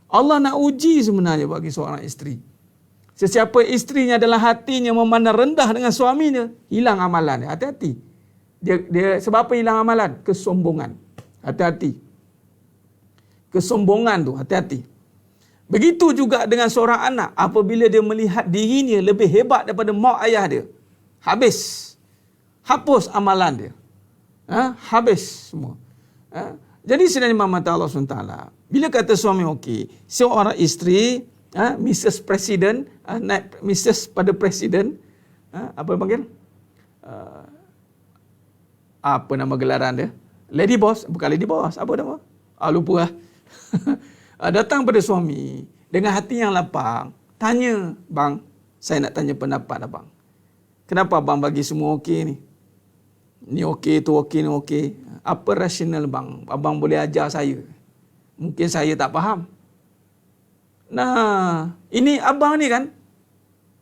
Allah nak uji sebenarnya bagi seorang isteri. Sesiapa isterinya adalah hatinya memandang rendah dengan suaminya, hilang amalan dia. Hati-hati. Dia sebab apa hilang amalan? Kesombongan. Hati-hati. Kesombongan tu, hati-hati. Begitu juga dengan seorang anak, apabila dia melihat dirinya lebih hebat daripada mak ayah dia, habis. Hapus amalan dia. Habis semua. Jadi sebenarnya mata Allah SWT, bila kata suami okey, seorang isteri, Mrs. President, naik Mrs. pada Presiden, apa panggil? Apa nama gelaran dia? Lady Boss, bukan Lady Boss, apa nama? Lupa lah. Datang pada suami dengan hati yang lapang, tanya, bang, saya nak tanya pendapat abang. Kenapa abang bagi semua okey ni? Ni okey, tu okey, ni okey. Apa rasional bang? Abang boleh ajar saya. Mungkin saya tak faham. Nah, ini abang ni kan,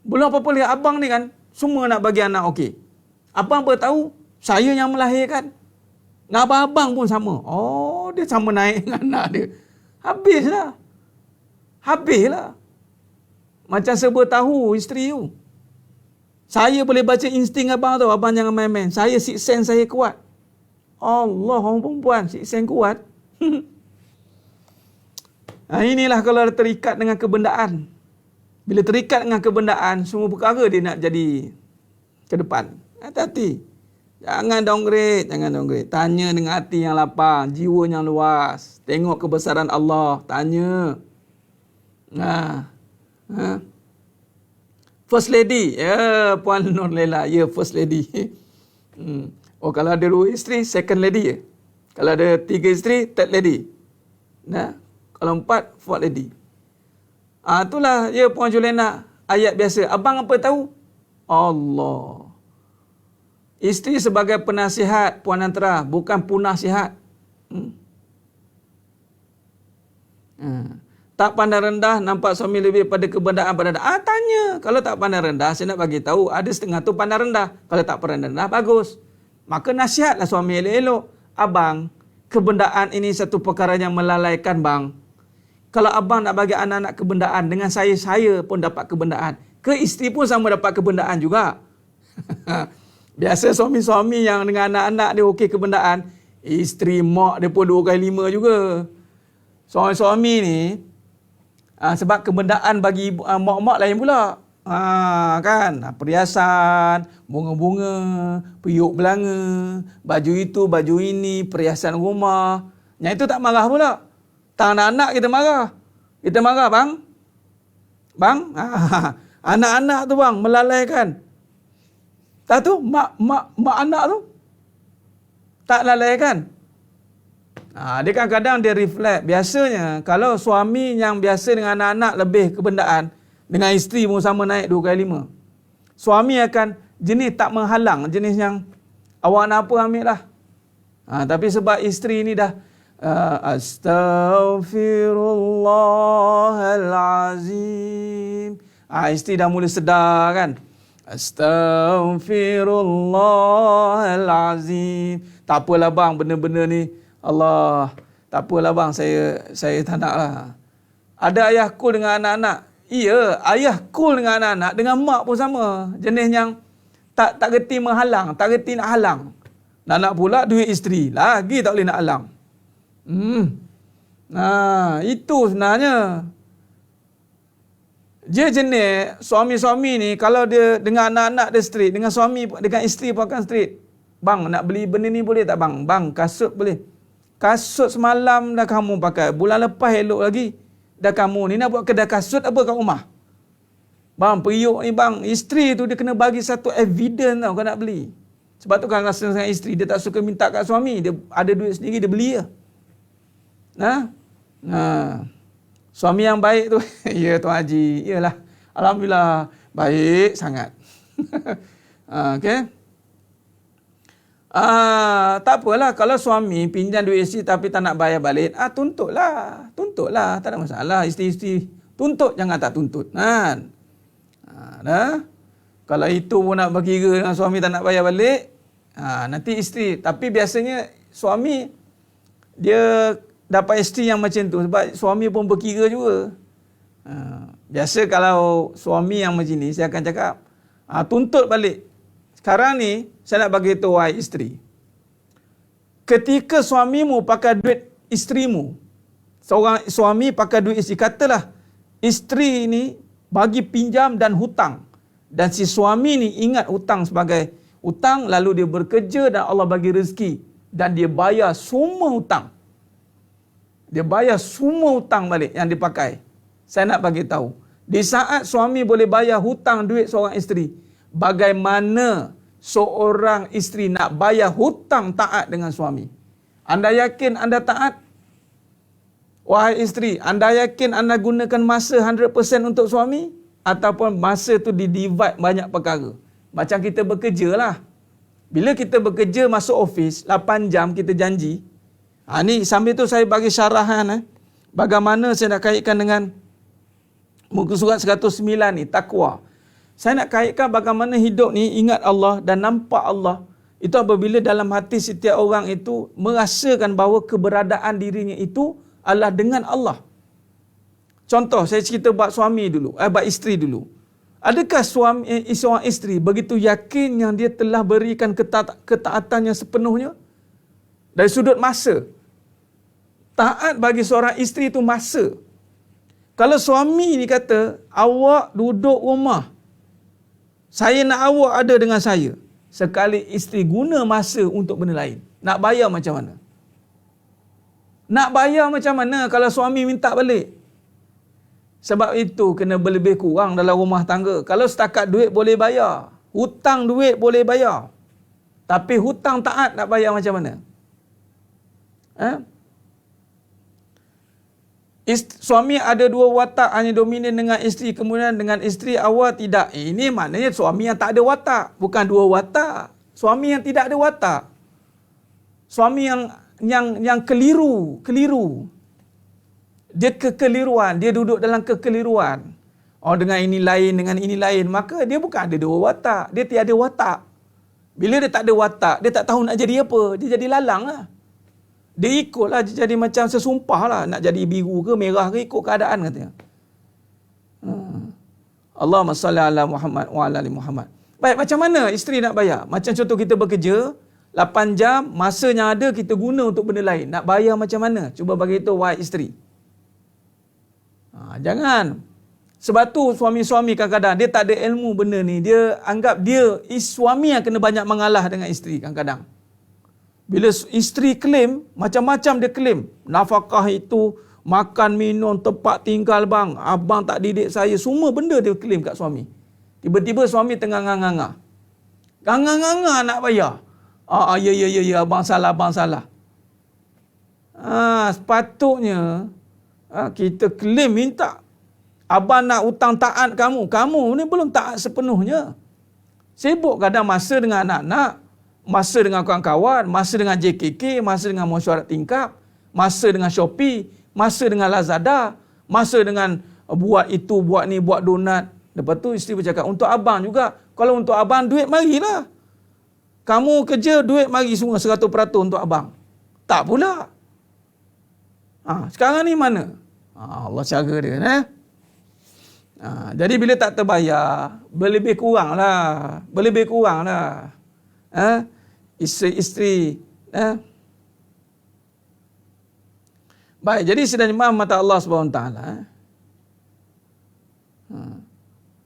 belum apa-apa lihat abang ni kan, semua nak bagi anak okey. Abang bertahu, saya yang melahirkan. Nah, abang pun sama. Oh, dia sama naik dengan anak dia. Habislah. Macam serba tahu isteri tu. Saya boleh baca insting abang tu. Abang jangan main-main. Saya sixth sense saya kuat. Allah, orang perempuan sixth sense kuat. Inilah kalau terikat dengan kebendaan. Bila terikat dengan kebendaan, semua perkara dia nak jadi ke depan. Hati-hati. Jangan downgrade. Tanya dengan hati yang lapang, jiwa yang luas. Tengok kebesaran Allah, tanya. First lady, ya Puan Nur Lela, ya first lady. Kalau ada 2 isteri, second lady ya. Kalau ada 3 isteri, third lady. Kalau 4, fourth lady. Itulah ya Puan Julena, ayat biasa. Abang apa tahu? Allah. Isteri sebagai penasihat, Puan Antara, bukan punasihat. Tak pandang rendah, nampak suami lebih pada kebendaan pada tanya. Kalau tak pandang rendah, saya nak bagi tahu, ada setengah tu pandang rendah. Kalau tak pandang rendah, bagus. Maka nasihatlah suami elok-elok. Abang, kebendaan ini satu perkara yang melalaikan bang. Kalau abang nak bagi anak-anak kebendaan, dengan saya pun dapat kebendaan. Ke isteri pun sama dapat kebendaan juga. Biasa suami-suami yang dengan anak-anak dia okey kebendaan, isteri mak dia pun 2 kali 5 juga. Suami-suami ni, sebab kebendaan bagi mak-mak lain pula. Kan? Perhiasan, bunga-bunga, periuk belanga, baju itu, baju ini, perhiasan rumah. Yang itu tak marah pula. Tak anak-anak kita marah. Kita marah, bang. Bang? Anak-anak tu bang melalaikan. Tak tu mak anak tu tak lalaikan. Dia kadang-kadang dia reflect. Biasanya kalau suami yang biasa dengan anak-anak lebih kebendaan, dengan isteri pun sama naik 2 kali 5. Suami akan jenis tak menghalang, jenis yang awak nak apa ambil lah. Tapi sebab isteri ni dah Astaghfirullahalazim. Isteri dah mula sedar kan. Astaghfirullahalazim. Tak apalah bang, benda-benda ni Allah, tak apalah bang, saya tak nak lah. Ada ayah cool dengan anak-anak. Ya, ayah cool dengan anak-anak, dengan mak pun sama. Jenis yang tak reti menghalang, tak reti nak halang. Nak pula duit isteri, lagi tak boleh nak halang. Itu sebenarnya. Dia jenis suami-suami ni, kalau dia dengan anak-anak dia street, dengan suami, dengan isteri pun akan street. Bang, nak beli benda ni boleh tak bang? Bang, kasut boleh. Kasut semalam dah kamu pakai, bulan lepas elok lagi dah kamu ni nak buat kedai kasut apa kat rumah? Bang, periuk ni bang, isteri tu dia kena bagi satu evidence tau kau nak beli. Sebab tu kan rasa dengan isteri, dia tak suka minta kat suami, dia ada duit sendiri, dia beli je. Suami yang baik tu, ya Tuan Haji, iyalah, alhamdulillah, baik sangat. Okey. Tak apalah kalau suami pinjam duit isteri tapi tak nak bayar balik, tuntutlah, tak ada masalah. Isteri-isteri tuntut, jangan tak tuntut. Kalau itu pun nak berkira dengan suami tak nak bayar balik, nanti isteri. Tapi biasanya suami dia dapat isteri yang macam tu sebab suami pun berkira juga. Biasa kalau suami yang macam ni, saya akan cakap, tuntut balik. Sekarang ni saya nak bagi tahu wahai isteri, ketika suamimu pakai duit isterimu, seorang suami pakai duit isteri, katalah isteri ni bagi pinjam dan hutang, dan si suami ni ingat hutang sebagai hutang, lalu dia bekerja dan Allah bagi rezeki dan dia bayar semua hutang. Dia bayar semua hutang balik yang dipakai. Saya nak bagi tahu, di saat suami boleh bayar hutang duit seorang isteri, bagaimana seorang isteri nak bayar hutang taat dengan suami? Anda yakin anda taat? Wahai isteri, anda yakin anda gunakan masa 100% untuk suami? Ataupun masa tu di-divide banyak perkara? Macam kita bekerja lah. Bila kita bekerja masuk office, 8 jam kita janji. Ni sambil tu saya bagi syarahan bagaimana saya nak kaitkan dengan muka surat 109 ni, takwa. Saya nak kaitkan bagaimana hidup ni ingat Allah dan nampak Allah. Itu apabila dalam hati setiap orang itu merasakan bahawa keberadaan dirinya itu adalah dengan Allah. Contoh, saya cerita buat suami dulu, buat isteri dulu. Adakah seorang isteri begitu yakin yang dia telah berikan ketaatannya sepenuhnya? Dari sudut masa. Taat bagi seorang isteri itu masa. Kalau suami ni kata, awak duduk rumah, saya nak awak ada dengan saya. Sekali isteri guna masa untuk benda lain, nak bayar macam mana? Nak bayar macam mana kalau suami minta balik? Sebab itu kena berlebih kurang dalam rumah tangga. Kalau setakat duit boleh bayar, hutang duit boleh bayar, tapi hutang taat nak bayar macam mana? Suami ada 2 watak, hanya dominan dengan isteri, kemudian dengan isteri awal tidak. Ini maknanya suami yang tak ada watak, bukan 2 watak. Suami yang tidak ada watak. Suami yang keliru. Dia kekeliruan, dia duduk dalam kekeliruan. Dengan ini lain, dengan ini lain, maka dia bukan ada 2 watak, dia tiada watak. Bila dia tak ada watak, dia tak tahu nak jadi apa, dia jadi lalang lah. Dia ikutlah, dia jadi macam sesumpah lah. Nak jadi biru ke merah ke, ikut keadaan katanya. Allahumma salli ala Muhammad wa ala ali Muhammad. Baik, macam mana isteri nak bayar? Macam contoh kita bekerja 8 jam, masa yang ada kita guna untuk benda lain. Nak bayar macam mana? Cuba bagi tahu wahai isteri. Jangan. Sebab tu suami-suami kadang-kadang dia tak ada ilmu benda ni. Dia anggap dia suami yang kena banyak mengalah dengan isteri kadang-kadang. Bila isteri klaim, macam-macam dia klaim. Nafkah itu makan, minum, tempat tinggal bang, abang tak didik saya, semua benda dia claim kat suami. Tiba-tiba suami tengah nganga-nganga. Nganga-nganga nak bayar. Ya, abang salah. Sepatutnya kita claim minta. Abang nak hutang taat kamu ni belum taat sepenuhnya. Sibuk kadang masa dengan anak-anak, masa dengan kawan-kawan, masa dengan JKK, masa dengan mesyuarat tingkap, masa dengan Shopee, masa dengan Lazada, masa dengan buat itu, buat ni, buat donat. Lepas tu isteri bercakap, untuk abang juga. Kalau untuk abang, duit marilah. Kamu kerja, duit mari semua 100% untuk abang. Tak pula. Sekarang ni mana? Allah cara dia. Jadi bila tak terbayar, berlebih kurang lah. Isteri. Baik, jadi sidang jemaah mata Allah SWT.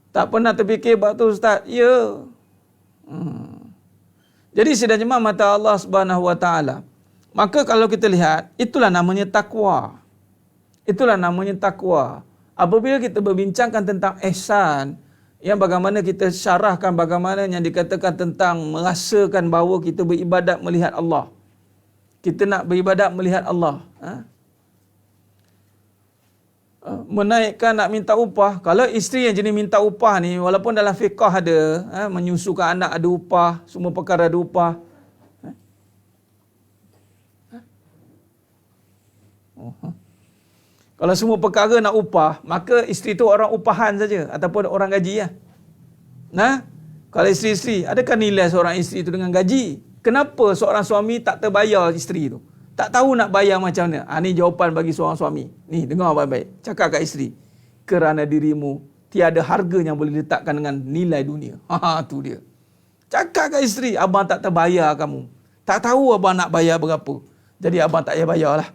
Tak pernah terfikir waktu Ustaz? Ya. Jadi sidang jemaah mata Allah SWT. Maka kalau kita lihat, itulah namanya takwa. Apabila kita berbincangkan tentang ihsan, yang bagaimana kita syarahkan bagaimana yang dikatakan tentang merasakan bahawa kita beribadat melihat Allah. Kita nak beribadat melihat Allah. Menaikkan nak minta upah. Kalau isteri yang jenis minta upah ni, walaupun dalam fiqah ada, menyusukan anak ada upah, semua perkara ada upah. Kalau semua perkara nak upah, maka isteri tu orang upahan saja ataupun orang gaji ya. Kalau isteri-isteri, adakah nilai seorang isteri tu dengan gaji? Kenapa seorang suami tak terbayar isteri tu? Tak tahu nak bayar macam mana. Ni jawapan bagi seorang suami. Ni, dengar baik-baik. Cakap kat isteri. Kerana dirimu tiada harga yang boleh diletakkan dengan nilai dunia. Tu dia. Cakap kat isteri, abang tak terbayar kamu. Tak tahu abang nak bayar berapa. Jadi abang tak payah bayar lah.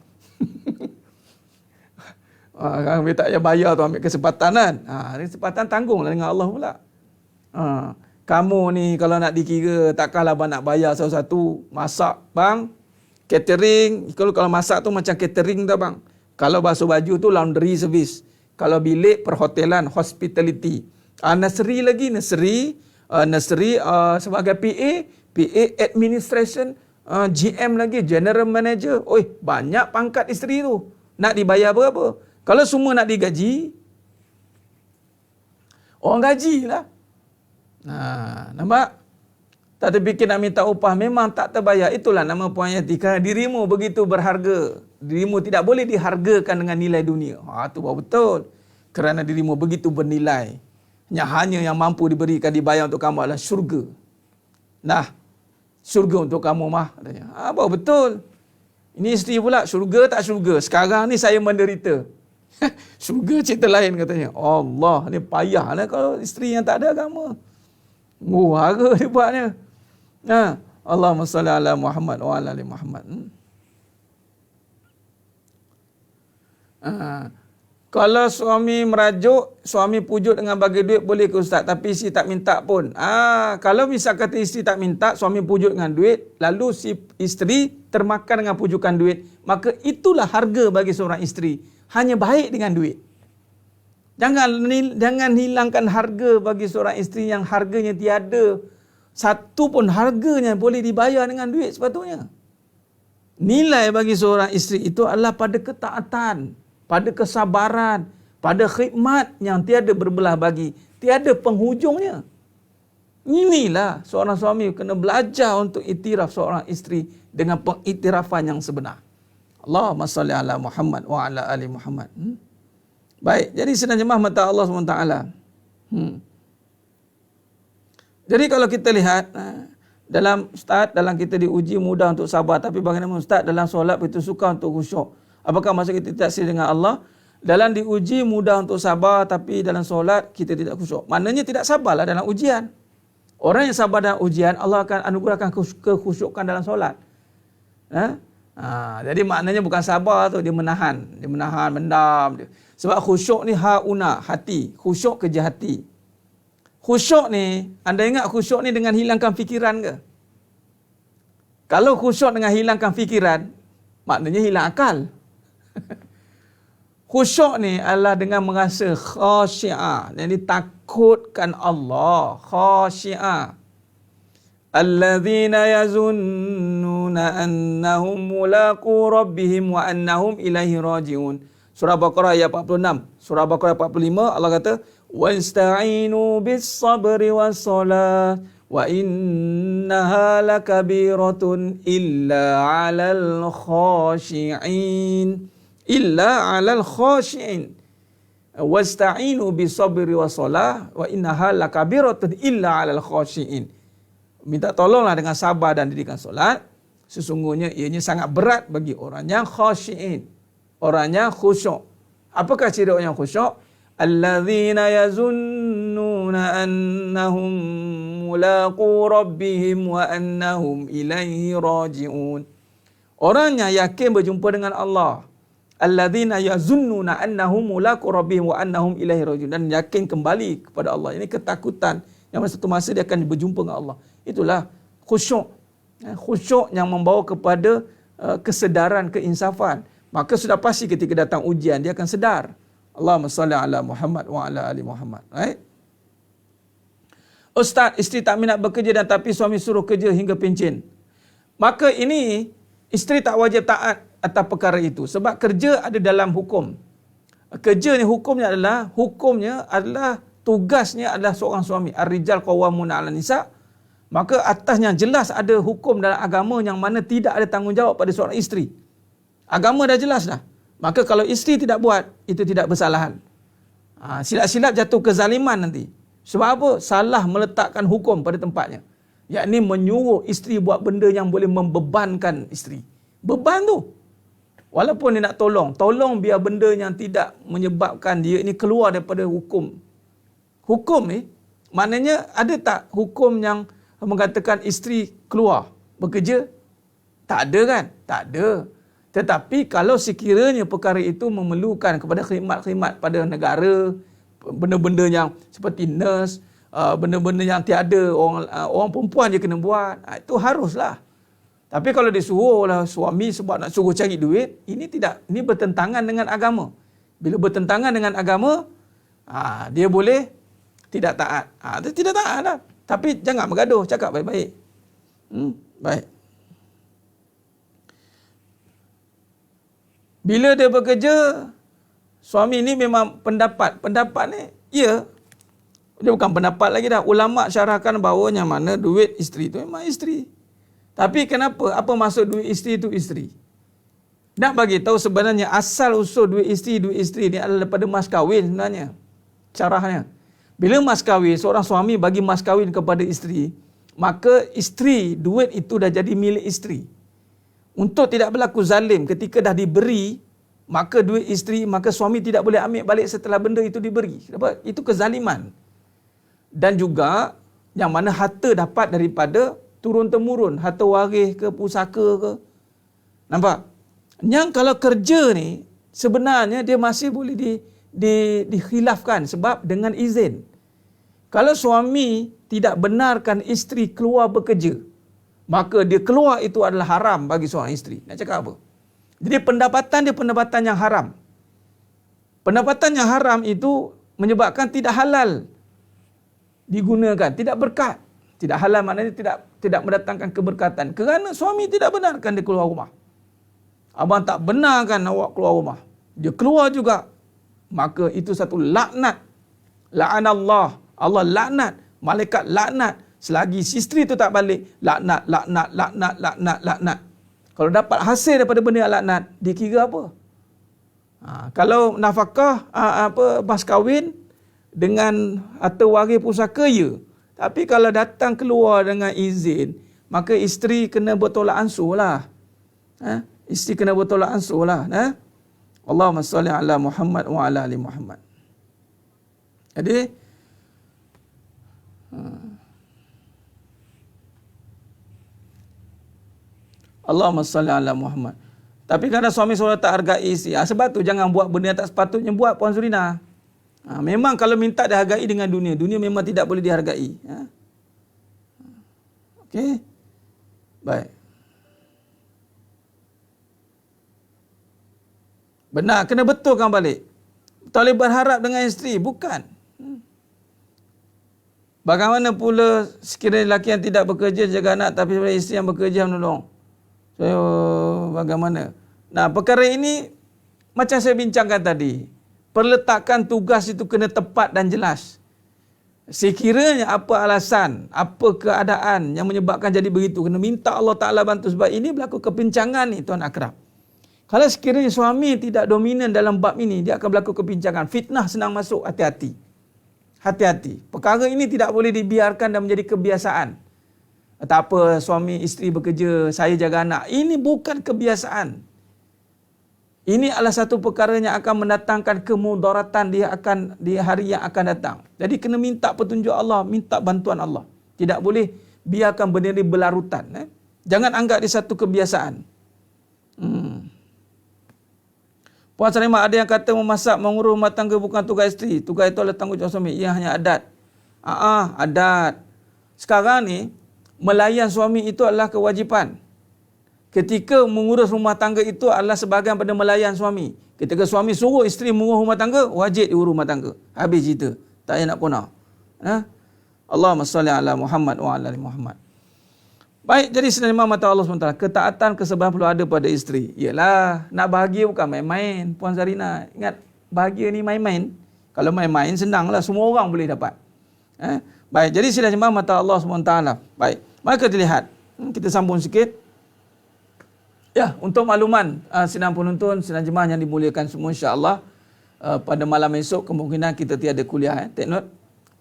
Kalau tak payah bayar tu ambil kesempatan kan. Kesempatan tanggung lah dengan Allah pula. Kamu ni kalau nak dikira, takkanlah abang nak bayar satu-satu. Masak bang, catering. Kalau masak tu macam catering tau bang. Kalau basuh baju tu laundry service. Kalau bilik perhotelan, hospitality. Nursery sebagai PA administration, GM lagi, general manager. Banyak pangkat isteri tu. Nak dibayar berapa? Kalau semua nak digaji, orang gaji lah. Nampak? Tak terfikir nak minta upah, memang tak terbayar. Itulah nama puan Yati. Kerana dirimu begitu berharga. Dirimu tidak boleh dihargakan dengan nilai dunia. Itu baru betul. Kerana dirimu begitu bernilai. Hanya yang mampu diberikan, dibayar untuk kamu adalah syurga. Syurga untuk kamu mah. Katanya. Baru betul. Ini isteri pula, syurga tak syurga. Sekarang ni saya menderita. Syurga cerita lain katanya. Allah, ni payahlah kalau isteri yang tak ada agama. Murah dia buatnya. Allahumma salli ala Muhammad wa ala ali Muhammad. Kalau suami merajuk, suami pujuk dengan bagi duit, boleh ke Ustaz? Tapi isteri tak minta pun. Kalau misal kata isteri tak minta, suami pujuk dengan duit, lalu si isteri termakan dengan pujukan duit, maka itulah harga bagi seorang isteri. Hanya baik dengan duit. Jangan hilangkan harga bagi seorang isteri yang harganya tiada satu pun harganya boleh dibayar dengan duit sepatutnya. Nilai bagi seorang isteri itu adalah pada ketaatan, pada kesabaran, pada khidmat yang tiada berbelah bagi, tiada penghujungnya. Inilah seorang suami kena belajar untuk iktiraf seorang isteri dengan pengiktirafan yang sebenar. Allahumma salli ala Muhammad wa ala ali Muhammad. Baik, jadi sedang jemaah mata Allah SWT. Jadi kalau kita lihat, dalam kita diuji mudah untuk sabar. Tapi bagaimana Ustaz dalam solat kita suka untuk khusyuk? Apakah maksud kita tak sir dengan Allah? Dalam diuji mudah untuk sabar, tapi dalam solat kita tidak khusyuk. Maknanya tidak sabarlah dalam ujian. Orang yang sabar dalam ujian, Allah akan anugerahkan kekhusyukan dalam solat. Jadi maknanya bukan sabar tu, dia menahan, mendam. Sebab khusyuk ni hauna, hati. Khusyuk kerja hati. Khusyuk ni, anda ingat khusyuk ni dengan hilangkan fikiran ke? Kalau khusyuk dengan hilangkan fikiran, maknanya hilang akal. Khusyuk ni adalah dengan merasa khasyi'ah. Yang ditakutkan Allah. Khasyi'ah. Alladzina yazunnuna annahum mulaqu rabbihim wa annahum ilaihi raji'un. Surah Baqarah ayat 46. Surah Baqarah 45 Allah kata, "Wasta'inu bis-sabri was-salah wa innaha lakabiratun illa 'alal khashi'in." Illa 'alal khashi'in. Wasta'inu bis-sabri was-salah wa innaha lakabiratun illa 'alal khashi'in. Minta tolonglah dengan sabar dan dirikan solat. Sesungguhnya ianya sangat berat bagi orang yang khasyi'in. Orang yang khusyuk. Apakah ciri orang yang khusyuk? Alladzina yazunnuna annahum mulaqu rabbihim wa annahum ilaihi raji'un. Orang yang yakin berjumpa dengan Allah. Alladzina yazunnuna annahum mulaqu rabbihim wa annahum ilaihi raji'un. Dan yakin kembali kepada Allah. Ini ketakutan yang satu masa dia akan berjumpa dengan Allah. Itulah khusyuk. Khusyuk yang membawa kepada kesedaran, keinsafan. Maka sudah pasti ketika datang ujian, dia akan sedar. Allahumma salli ala Muhammad wa ala ali Muhammad. Right? Ustaz, isteri tak minat bekerja dan tapi suami suruh kerja hingga pencen. Maka ini, isteri tak wajib taat atas perkara itu. Sebab kerja ada dalam hukum. Kerja ni hukumnya adalah tugasnya adalah seorang suami. Ar-rijal qawwamuna 'alan nisa'. Maka atasnya jelas ada hukum dalam agama yang mana tidak ada tanggungjawab pada seorang isteri. Agama dah jelas dah. Maka kalau isteri tidak buat, itu tidak bersalahan. Silap-silap jatuh kezaliman nanti. Sebab apa? Salah meletakkan hukum pada tempatnya. Yakni menyuruh isteri buat benda yang boleh membebankan isteri. Beban tu. Walaupun dia nak tolong biar benda yang tidak menyebabkan dia ini keluar daripada hukum. Hukum ni, maknanya ada tak hukum yang mengatakan isteri keluar bekerja? Tak ada kan? Tak ada. Tetapi kalau sekiranya perkara itu memerlukan kepada khidmat-khidmat pada negara, benda-benda yang seperti nurse, benda-benda yang tiada, orang perempuan je kena buat, itu haruslah. Tapi kalau disuruhlah suami sebab nak suruh cari duit, ini bertentangan dengan agama. Bila bertentangan dengan agama, dia boleh tidak taat. Dia tidak taat lah. Tapi jangan bergaduh, cakap baik-baik. Baik. Bila dia bekerja, suami ni memang pendapat ni, dia bukan pendapat lagi dah. Ulama syarahkan bahawa yang mana duit isteri tu memang isteri. Tapi kenapa? Apa maksud duit isteri tu isteri? Nak bagi tahu sebenarnya asal usul duit isteri ni adalah daripada mas kahwin sebenarnya. Caranya. Bila mas kahwin, seorang suami bagi mas kahwin kepada isteri, maka isteri, duit itu dah jadi milik isteri. Untuk tidak berlaku zalim ketika dah diberi, maka duit isteri, maka suami tidak boleh ambil balik setelah benda itu diberi. Sebab itu kezaliman. Dan juga yang mana harta dapat daripada turun-temurun, harta waris ke, pusaka ke. Nampak? Yang kalau kerja ni, sebenarnya dia masih boleh dikhilafkan sebab dengan izin. Kalau suami tidak benarkan isteri keluar bekerja, maka dia keluar itu adalah haram bagi seorang isteri. Nak cakap apa? Jadi pendapatan dia pendapatan yang haram. Pendapatan yang haram itu menyebabkan tidak halal digunakan, tidak berkat. Tidak halal maknanya tidak mendatangkan keberkatan kerana suami tidak benarkan dia keluar rumah. Abang tak benarkan awak keluar rumah, dia keluar juga, maka itu satu laknat. La'anallah, Allah laknat, malaikat laknat. Selagi isteri itu tak balik, laknat. Kalau dapat hasil daripada benda yang laknat, dia kira apa? Kalau nafkah, mas kahwin dengan harta waris pusaka, ya. Tapi kalau datang keluar dengan izin, maka isteri kena bertolak ansur lah. Isteri kena bertolak ansur lah. Allahumma salli ala Muhammad wa ala ali Muhammad. Jadi, Allahumma salli ala Muhammad. Tapi kadang suami seorang tak hargai isteri. Sebab tu jangan buat benda yang tak sepatutnya buat, Puan Zurina. Memang kalau minta dihargai dengan dunia, dunia memang tidak boleh dihargai. Okey. Baik. Benar, kena betulkan balik. Tak boleh berharap dengan isteri, bukan. Bagaimana pula sekiranya lelaki yang tidak bekerja jaga anak tapi isteri yang bekerja menolong? So, bagaimana? Nah, perkara ini macam saya bincangkan tadi. Perletakan tugas itu kena tepat dan jelas. Sekiranya apa alasan, apa keadaan yang menyebabkan jadi begitu, kena minta Allah Ta'ala bantu. Sebab ini berlaku kepincangan ni tuan akrab. Kalau sekiranya suami tidak dominan dalam bab ini, dia akan berlaku kepincangan. Fitnah senang masuk, hati-hati. Hati-hati. Perkara ini tidak boleh dibiarkan dan menjadi kebiasaan. Tak apa, suami isteri bekerja, saya jaga anak. Ini bukan kebiasaan. Ini adalah satu perkara yang akan mendatangkan kemudaratan di hari yang akan datang. Jadi kena minta petunjuk Allah, minta bantuan Allah. Tidak boleh biarkan benda ini berlarutan. Jangan anggap dia satu kebiasaan. Puan Salimah, ada yang kata memasak, mengurus rumah tangga bukan tugas isteri. Tugas itu adalah tanggungjawab suami. Ia hanya adat. Adat. Sekarang ni, melayan suami itu adalah kewajipan. Ketika mengurus rumah tangga itu adalah sebahagian pada melayan suami. Ketika suami suruh isteri mengurus rumah tangga, wajib diurus rumah tangga. Habis cerita. Tak payah nak punah. Allahumma salli ala Muhammad wa ala ali Muhammad. Baik, jadi sebenarnya mata Allah SWT, ketaatan kesebahan perlu ada pada isteri. Yalah, nak bahagia bukan main-main. Puan Zarina, ingat bahagia ni main-main. Kalau main-main senanglah, semua orang boleh dapat. Baik, jadi sila jemaah mata Allah SWT. Baik, maka dilihat. Kita sambung sikit. Ya, untuk makluman sidang penonton, sidang jemaah yang dimuliakan semua, insya-Allah pada malam esok kemungkinan kita tiada kuliah. Take note.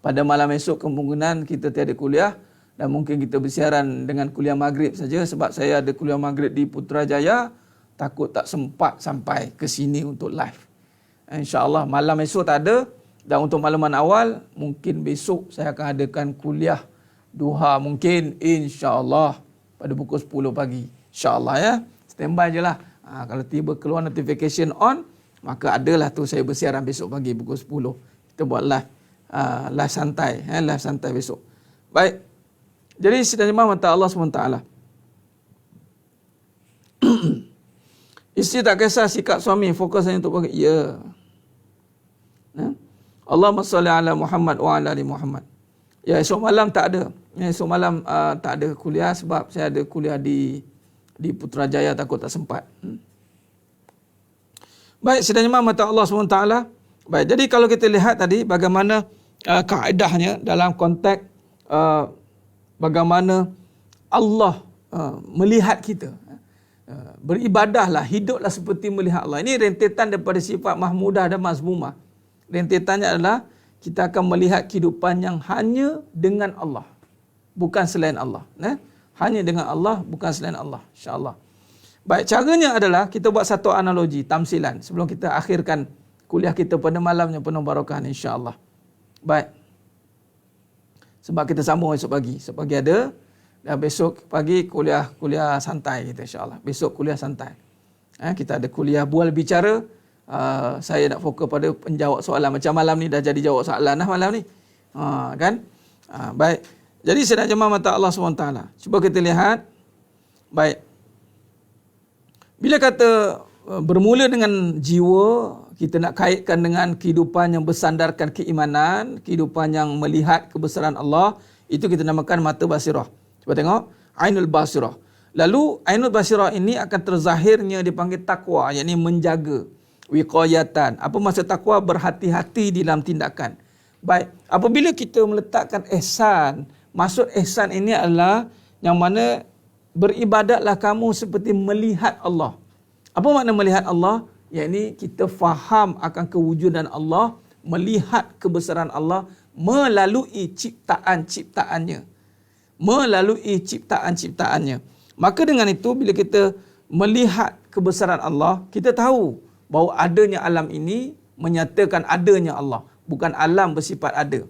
Pada malam esok kemungkinan kita tiada kuliah dan mungkin kita bersiaran dengan kuliah maghrib saja sebab saya ada kuliah maghrib di Putrajaya, takut tak sempat sampai ke sini untuk live. Insya-Allah malam esok tak ada, dan untuk makluman awal mungkin besok saya akan adakan kuliah duha mungkin insya-Allah pada pukul 10 pagi. Insya-Allah ya. Standby je lah. Kalau tiba keluar notification on, maka adalah tu saya bersiaran besok pagi pukul 10. Kita buat live. Live santai. Live santai besok. Baik. Jadi sidang jemaah mata Allah SWT. Isteri tak kisah sikap suami, fokus hanya untuk bagi. Ya. Allahumma salli ala Muhammad wa ala ali Muhammad. Ya, esok malam tak ada. Esok malam tak ada kuliah sebab saya ada kuliah di Putrajaya, takut tak sempat. Baik, sidang jemaah mata Allah SWT. Baik, jadi kalau kita lihat tadi bagaimana kaedahnya dalam konteks bagaimana Allah melihat kita. Beribadahlah, hiduplah seperti melihat Allah. Ini rentetan daripada sifat mahmudah dan mazmumah. Rentetannya adalah kita akan melihat kehidupan yang hanya dengan Allah, bukan selain Allah. Hanya dengan Allah, bukan selain Allah. InsyaAllah. Baik, caranya adalah kita buat satu analogi, tamsilan. Sebelum kita akhirkan kuliah kita pada malamnya penuh barakah insyaAllah. Baik. Sebab kita sambung esok pagi. Esok pagi ada. Dan besok pagi kuliah santai kita insyaAllah. Besok kuliah santai. Kita ada kuliah bual bicara. Saya nak fokus pada penjawab soalan. Macam malam ni dah jadi jawab soalan malam ni. Kan? Baik. Jadi sedang jemaah mata Allah SWT. Cuba kita lihat. Baik. Bila kata bermula dengan jiwa, kita nak kaitkan dengan kehidupan yang bersandarkan keimanan, kehidupan yang melihat kebesaran Allah, itu kita namakan mata basirah. Cuba tengok. Ainul basirah. Lalu ainul basirah ini akan terzahirnya dipanggil taqwa, yakni menjaga. Wiqayatan. Apa maksud taqwa? Berhati-hati dalam tindakan. Baik. Apabila kita meletakkan ihsan, maksud ihsan ini adalah yang mana beribadatlah kamu seperti melihat Allah. Apa makna melihat Allah? Yakni kita faham akan kewujudan Allah, melihat kebesaran Allah melalui ciptaan-ciptaannya. Melalui ciptaan-ciptaannya. Maka dengan itu bila kita melihat kebesaran Allah, kita tahu bahawa adanya alam ini menyatakan adanya Allah. Bukan alam bersifat ada.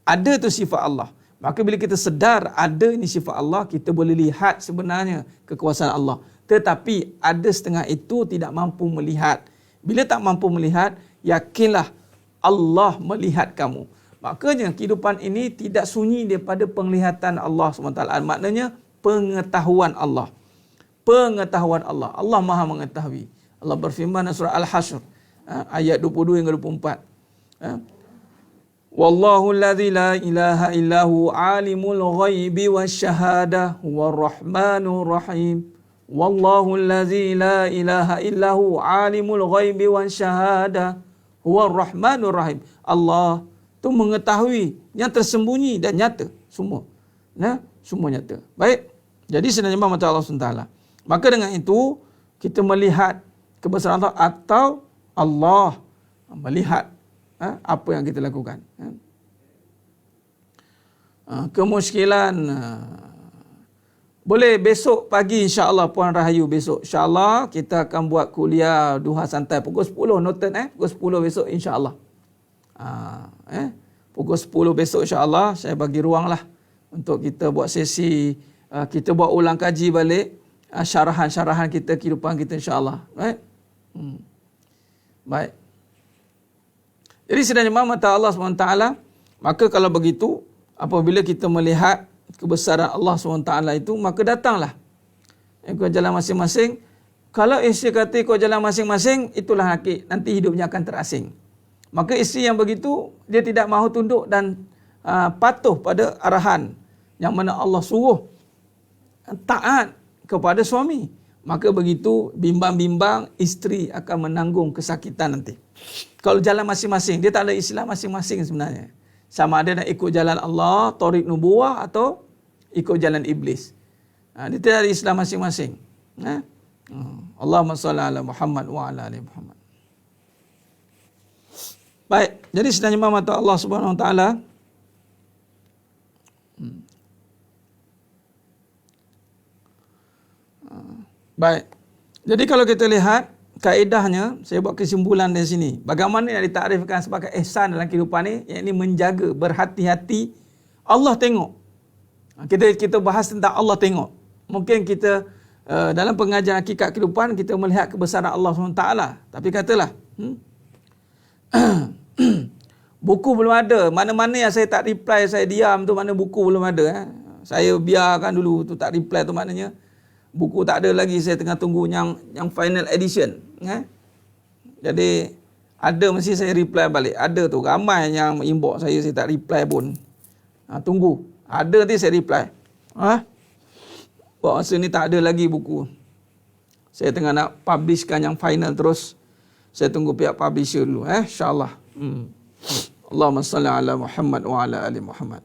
Ada itu sifat Allah. Maka bila kita sedar ada ini sifat Allah, kita boleh lihat sebenarnya kekuasaan Allah. Tetapi ada setengah itu tidak mampu melihat. Bila tak mampu melihat, yakinlah Allah melihat kamu. Makanya kehidupan ini tidak sunyi daripada penglihatan Allah SWT. Maknanya pengetahuan Allah. Pengetahuan Allah. Allah Maha mengetahui. Allah berfirman dalam surah Al-Hasyr ayat 22 hingga 24. Wallahu alladzi la ilaha illahu alimul ghaibi wasyahadah huwar rahmanur rahim. Wallahu alladzi la ilaha illahu alimul ghaibi wasyahadah huwar rahmanur rahim. Allah tu mengetahui yang tersembunyi dan nyata semua. Semua nyata. Baik. Jadi sebenarnya mata Allah SWT. Maka dengan itu kita melihat kebesaran Allah atau Allah melihat apa yang kita lakukan. Kemuskilan boleh besok pagi insya-Allah Puan Rahayu, besok insya-Allah kita akan buat kuliah duha santai pukul 10 noted pukul 10 besok insya-Allah. Pukul 10 besok insya-Allah saya bagi ruang lah untuk kita buat sesi kita buat ulang kaji balik syarahan-syarahan kita kehidupan kita insya-Allah. Baik. Jadi sebenarnya mata Allah SWT, maka kalau begitu, apabila kita melihat kebesaran Allah SWT itu, maka datanglah ikut jalan masing-masing. Kalau isteri kata ikut jalan masing-masing, itulah nanti hidupnya akan terasing. Maka isteri yang begitu, dia tidak mahu tunduk dan patuh pada arahan yang mana Allah suruh taat kepada suami. Maka begitu bimbang-bimbang isteri akan menanggung kesakitan nanti. Kalau jalan masing-masing, dia tak ada Islam masing-masing sebenarnya. Sama ada nak ikut jalan Allah, Thariq Nubuwah atau ikut jalan iblis. Dia tidak ada Islam masing-masing. Allahumma salli ala Muhammad wa ala ali Muhammad. Baik, jadi sebenarnya mata Allah Subhanahu wa taala baik. Jadi kalau kita lihat kaedahnya, saya buat kesimpulan dari sini. Bagaimana yang ditakdirkan sebagai ihsan dalam kehidupan ni, iaitu menjaga, berhati-hati. Allah tengok. Kita bahas tentang Allah tengok. Mungkin kita dalam pengajian hakikat kehidupan kita melihat kebesaran Allah SWT. Tapi katalah buku belum ada. Mana-mana yang saya tak reply, saya diam tu, mana buku belum ada. Saya biarkan dulu tu, tak reply tu maknanya buku tak ada lagi, saya tengah tunggu yang final edition. Jadi ada mesti saya reply balik. Ada tu ramai yang inbox saya tak reply pun. Tunggu. Ada nanti saya reply. Buat masa ni tak ada lagi buku. Saya tengah nak publishkan yang final terus. Saya tunggu pihak publisher dulu. InsyaAllah. Allahumma salli ala Muhammad wa ala ali Muhammad.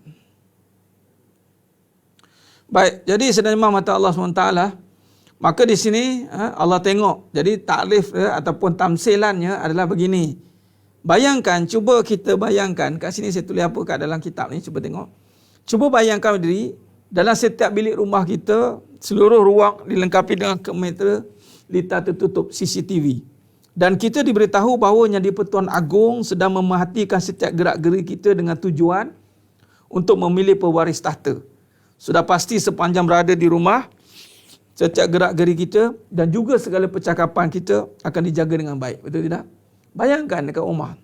Baik, jadi sebenarnya mata Allah SWT, maka di sini Allah tengok. Jadi takrif ataupun tamsilannya adalah begini. Bayangkan, cuba kita bayangkan, kat sini saya tulis apa kat dalam kitab ni, cuba tengok. Cuba bayangkan diri, dalam setiap bilik rumah kita, seluruh ruang dilengkapi dengan kamera litar tertutup CCTV. Dan kita diberitahu bahawa Yang di-Pertuan Agong sedang memerhatikan setiap gerak-geri kita dengan tujuan untuk memilih pewaris tahta. Sudah pasti sepanjang berada di rumah, setiap gerak-geri kita dan juga segala percakapan kita akan dijaga dengan baik. Betul tidak? Bayangkan dekat rumah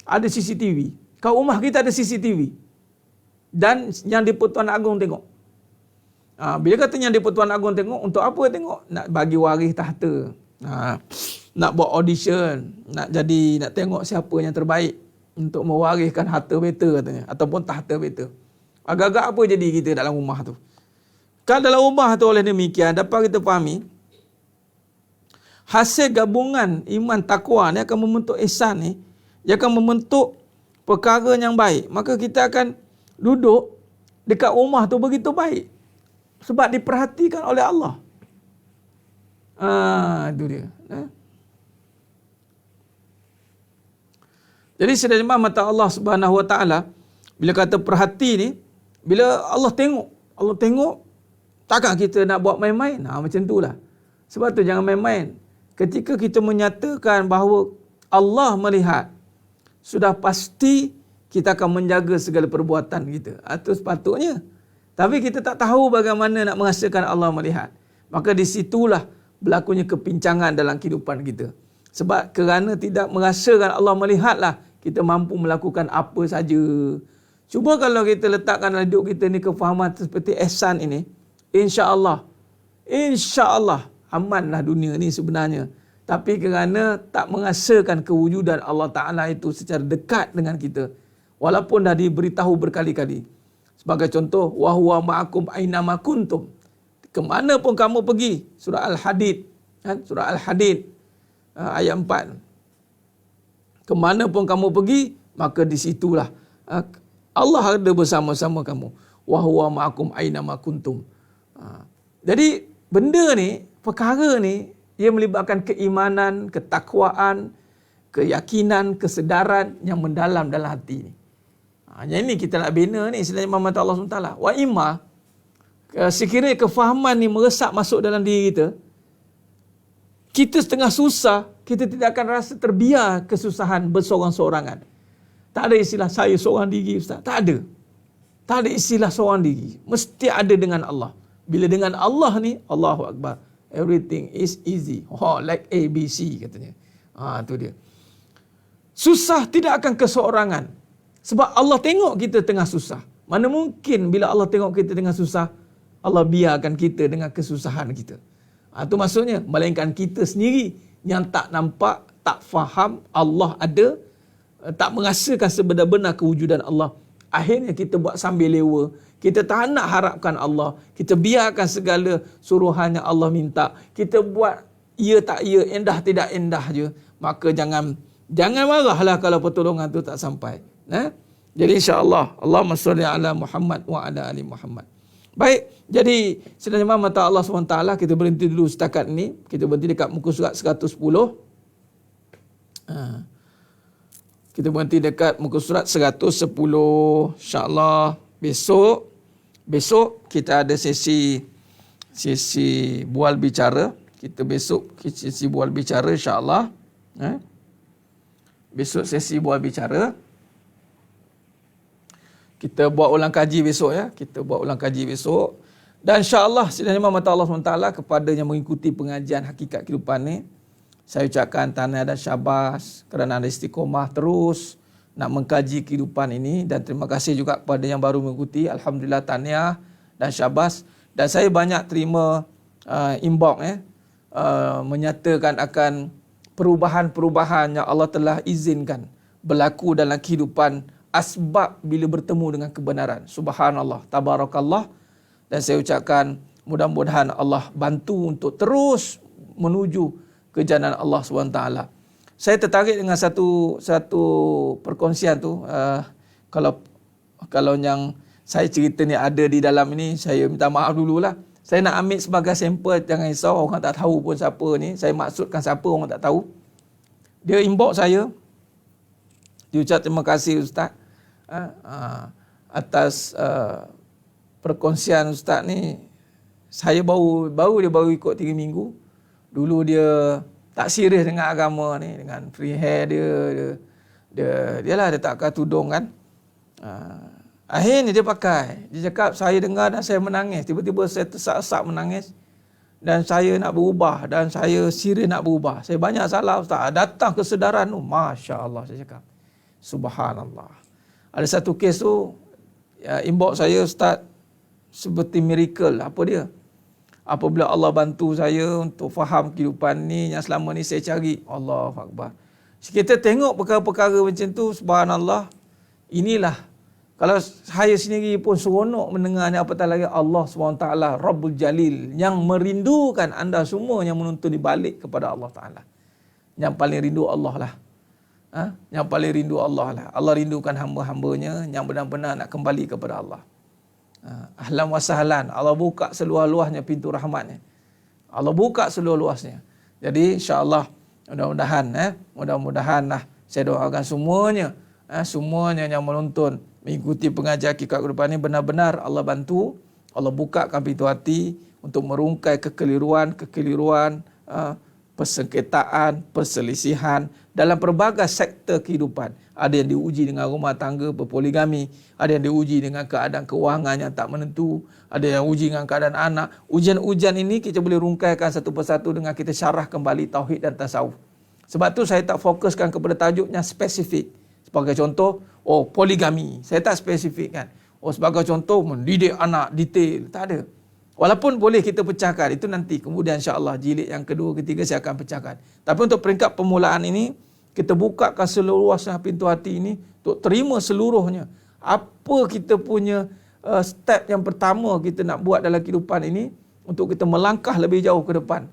ada CCTV. Kat rumah kita ada CCTV. Dan Yang di-Pertuan Agong tengok. Bila kata Yang di-Pertuan Agong tengok, untuk apa tengok? Nak bagi waris tahta. Nak buat audition. Nak tengok siapa yang terbaik untuk mewariskan harta beta katanya. Ataupun tahta beta. Agak-agak apa jadi kita dalam rumah tu? Kalau dalam rumah tu oleh demikian, dapat kita fahami, hasil gabungan iman takwa ni akan membentuk ihsan ni, dia akan membentuk perkara yang baik. Maka kita akan duduk dekat rumah tu begitu baik. Sebab diperhatikan oleh Allah. Itu dia. Jadi sebenarnya mata Allah Subhanahu wa taala, bila kata perhati ni, bila Allah tengok, takkan kita nak buat main-main? Macam itulah. Sebab tu jangan main-main. Ketika kita menyatakan bahawa Allah melihat, sudah pasti kita akan menjaga segala perbuatan kita. Itu sepatutnya. Tapi kita tak tahu bagaimana nak merasakan Allah melihat. Maka di situlah berlakunya kepincangan dalam kehidupan kita. Sebab kerana tidak merasakan Allah melihatlah, kita mampu melakukan apa saja. Cuba kalau kita letakkan dalam hidup kita ni kefahaman seperti ihsan ini, insya-Allah amanlah dunia ni sebenarnya. Tapi kerana tak merasakan kewujudan Allah Ta'ala itu secara dekat dengan kita, walaupun dah diberitahu berkali-kali. Sebagai contoh, wa huwa ma'akum ainama kuntum. Kemana pun kamu pergi. Surah Al-Hadid. Surah Al-Hadid ayat 4. Kemana pun kamu pergi, maka di situlah Allah ada bersama-sama kamu. Wa huwa ma'akum ainama kuntum. Jadi benda ni, perkara ni, ia melibatkan keimanan, ketakwaan, keyakinan, kesedaran yang mendalam dalam hati ni. Yang ini kita nak bina ni selain mata Allah SWT. Wa imma, sekiranya kefahaman ni meresap masuk dalam diri kita, kita setengah susah, kita tidak akan rasa terbiar kesusahan bersorang-sorangan. Tak ada istilah saya seorang diri, Ustaz. Tak ada. Tak ada istilah seorang diri. Mesti ada dengan Allah. Bila dengan Allah ni, Allahu Akbar. Everything is easy. Like ABC katanya. Tu dia. Susah tidak akan keseorangan. Sebab Allah tengok kita tengah susah. Mana mungkin bila Allah tengok kita tengah susah, Allah biarkan kita dengan kesusahan kita. Itu maksudnya, melainkan kita sendiri yang tak nampak, tak faham Allah ada, tak merasakan sebenar-benar kewujudan Allah. Akhirnya kita buat sambil lewa. Kita tak nak harapkan Allah. Kita biarkan segala suruhan yang Allah minta. Kita buat ya tak ya, endah tidak endah je. Maka jangan marahlah kalau pertolongan tu tak sampai. Jadi insya-Allah, Allahumma shalli ala Muhammad wa ala ali Muhammad. Baik, jadi sedang mata Allah SWT, kita berhenti dulu setakat ni. Kita berhenti dekat muka surat 110. Kita berhenti dekat muka surat 110. InsyaAllah besok kita ada sesi bual bicara. Kita besok sesi bual bicara insyaAllah. Besok sesi bual bicara. Kita buat ulang kaji besok ya. Kita buat ulang kaji besok. Dan insyaAllah sedang mata Allah SWT kepada yang mengikuti pengajian hakikat kehidupan ni, saya ucapkan tahniah dan syabas kerana anda istiqomah terus nak mengkaji kehidupan ini. Dan terima kasih juga kepada yang baru mengikuti. Alhamdulillah, tahniah dan syabas. Dan saya banyak terima inbox menyatakan akan perubahan-perubahan yang Allah telah izinkan berlaku dalam kehidupan asbab bila bertemu dengan kebenaran. Subhanallah, tabarakallah. Dan saya ucapkan mudah-mudahan Allah bantu untuk terus menuju ke jalan Allah SWT. Saya tertarik dengan satu perkongsian tu. Kalau yang saya cerita ni ada di dalam ini, saya minta maaf dululah. Saya nak ambil sebagai sampel, jangan risau, orang tak tahu pun siapa ni. Saya maksudkan siapa, orang tak tahu. Dia inbox saya. Dia ucap terima kasih Ustaz atas perkongsian Ustaz ni. Saya baru ikut 3 minggu. Dulu dia tak serius dengan agama ni, dengan free hair dia tak pakai tudung kan. Akhirnya dia pakai. Dia cakap saya dengar dan saya menangis. Tiba-tiba saya tersak-sak menangis. Dan saya nak berubah. Dan saya serius nak berubah. Saya banyak salah Ustaz. Datang kesedaran tu. Masya Allah saya cakap. Subhanallah. Ada satu kes tu, inbox saya, Ustaz, seperti miracle. Apa dia? Apabila Allah bantu saya untuk faham kehidupan ni yang selama ni saya cari. Allahu Akbar. Kita tengok perkara-perkara macam tu, subhanallah. Inilah, kalau saya sendiri pun seronok mendengarnya, apatah lagi Allah SWT, Rabbul Jalil, yang merindukan anda semua yang menuntun dibalik kepada Allah Ta'ala. Yang paling rindu Allah lah. Yang paling rindu Allah lah. Allah rindukan hamba-hambanya yang benar-benar nak kembali kepada Allah. Ahlan wa sahlan. Allah buka seluas-luasnya pintu rahmatnya. Allah buka seluas-luasnya. Jadi insya-Allah mudah-mudahan lah, saya doakan semuanya yang menonton mengikuti pengajian hakikat kehidupan ini, benar-benar Allah bantu, Allah bukakan pintu hati untuk merungkai kekeliruan, persengketaan, perselisihan dalam pelbagai sektor kehidupan. Ada yang diuji dengan rumah tangga berpoligami, ada yang diuji dengan keadaan kewangan yang tak menentu, ada yang uji dengan keadaan anak. Ujian-ujian ini kita boleh rungkaikan satu persatu dengan kita syarah kembali tauhid dan tasawuf. Sebab tu saya tak fokuskan kepada tajuk yang spesifik. Sebagai contoh, poligami. Saya tak spesifik kan. Sebagai contoh, mendidik anak detail. Tak ada. Walaupun boleh kita pecahkan, itu nanti kemudian insya-Allah jilid yang kedua, ketiga saya akan pecahkan. Tapi untuk peringkat permulaan ini, kita bukakan seluruhnya pintu hati ini untuk terima seluruhnya. Apa kita punya step yang pertama kita nak buat dalam kehidupan ini untuk kita melangkah lebih jauh ke depan.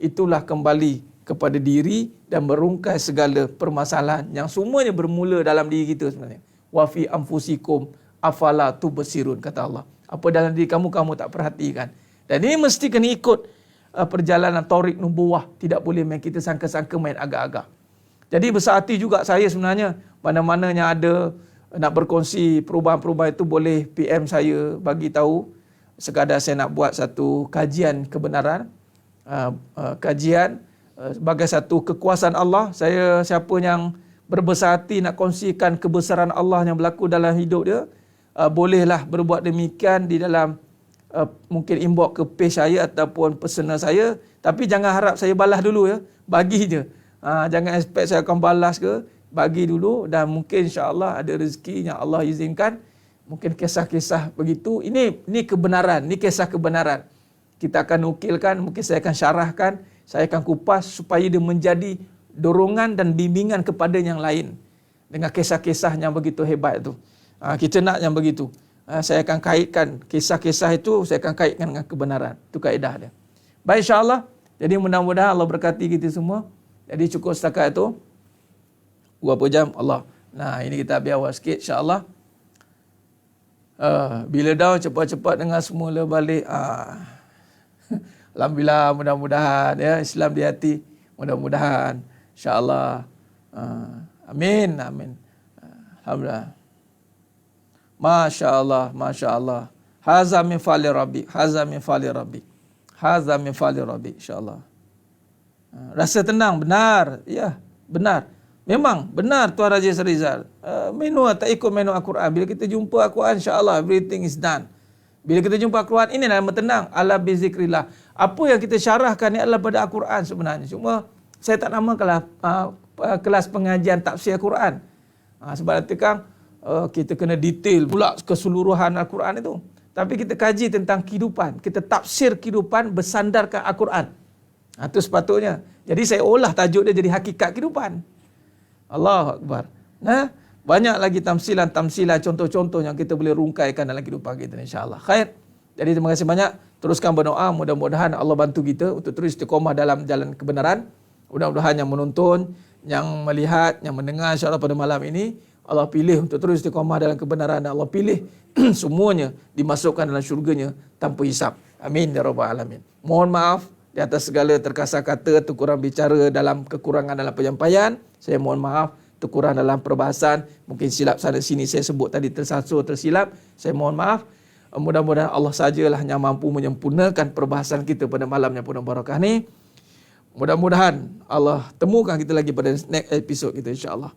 Itulah kembali kepada diri dan merungkai segala permasalahan yang semuanya bermula dalam diri kita sebenarnya. Wa fi anfusikum afala tubsirun, kata Allah. Apa dalam diri kamu, kamu tak perhatikan. Dan ini mesti kena ikut perjalanan taurik nubuwah. Tidak boleh main kita sangka-sangka main agak-agak. Jadi besar hati juga saya sebenarnya. Mana-mana yang ada nak berkongsi perubahan-perubahan itu boleh PM saya, bagi tahu. Sekadar saya nak buat satu kajian kebenaran. Kajian sebagai satu kekuasaan Allah. Siapa yang berbesar hati nak kongsikan kebesaran Allah yang berlaku dalam hidup dia, bolehlah berbuat demikian di dalam mungkin inbox ke page saya ataupun personal saya. Tapi jangan harap saya balas dulu ya. Bagi je. Jangan expect saya akan balas ke. Bagi dulu dan mungkin insya-Allah ada rezeki yang Allah izinkan. Mungkin kisah-kisah begitu. Ini kebenaran. Ini kisah kebenaran. Kita akan nukilkan, mungkin saya akan syarahkan, saya akan kupas supaya dia menjadi dorongan dan bimbingan kepada yang lain. Dengan kisah-kisah yang begitu hebat itu. Kita nak yang begitu. Saya akan kaitkan kisah-kisah itu, saya akan kaitkan dengan kebenaran. Itu kaedah dia. Baik, insya-Allah. Jadi mudah-mudahan Allah berkati kita semua. Jadi cukup setakat itu. Berapa jam? Allah. Nah, ini kita biar awal sikit, insya-Allah. Bila dah cepat-cepat dengan semula balik. Alhamdulillah, mudah-mudahan ya Islam di hati. Mudah-mudahan, insya-Allah. Amin, amin. Alhamdulillah. Masya Allah, Masya Allah. Haza min fali Rabbi, haza min fali Rabbi. Haza min fali Rabbi, insya-Allah. Rasa tenang, benar. Ya, benar. Memang, benar Tuan Raja Serizal. Menu tak ikut menu Al-Quran. Bila kita jumpa Al-Quran, insya-Allah, everything is done. Bila kita jumpa Al-Quran, ini nama tenang. Ala bizikrillah. Apa yang kita syarahkan ni adalah pada Al-Quran sebenarnya. Cuma, saya tak namakanlah kelas pengajian tafsir Al-Quran. Sebab nanti kan, kita kena detail pula keseluruhan Al-Quran itu. Tapi kita kaji tentang kehidupan. Kita tafsir kehidupan bersandarkan Al-Quran. Itu sepatutnya. Jadi saya olah tajuk dia jadi hakikat kehidupan. Allahu Akbar. Nah, banyak lagi tamsilan-tamsilan, contoh-contoh yang kita boleh rungkaikan dalam kehidupan kita, insya-Allah. Khair. Jadi terima kasih banyak. Teruskan berdoa. Mudah-mudahan Allah bantu kita untuk terus istiqamah dalam jalan kebenaran. Mudah-mudahan yang menonton, yang melihat, yang mendengar insya-Allah pada malam ini, Allah pilih untuk terus istiqamah dalam kebenaran. Allah pilih semuanya dimasukkan dalam syurganya tanpa hisap. Amin ya rabbal alamin. Mohon maaf di atas segala terkasar kata, terkurang bicara dalam kekurangan dalam penyampaian. Saya mohon maaf terkurang dalam perbahasan. Mungkin silap sana sini saya sebut tadi tersasar, tersilap. Saya mohon maaf. Mudah-mudahan Allah sajalah yang mampu menyempurnakan perbahasan kita pada malam yang penuh barakah ni. Mudah-mudahan Allah temukan kita lagi pada next episode kita, insya-Allah.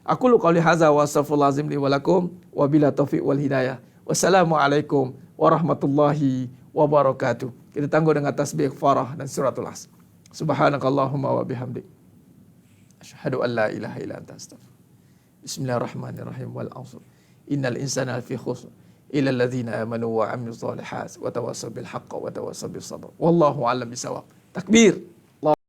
Aku lu qauli hadza wa astaghfirullahazim li wa lakum wa bila taufiq wal hidayah. Wassalamualaikum warahmatullahi wabarakatuh. Kita tangguh dengan tasbih farah dan suratul Asr. Subhanakallahumma wa bihamdik. Asyhadu an la ilaha illa anta astaghfiruka. Bismillahirrahmanirrahim. Wal 'asr. Innal insana lafi khusr illa alladhina amanu wa 'amilus solihat wa tawassaw bil haqqi wa tawassaw bis sabr. Wallahu a'lam bisawab. Takbir.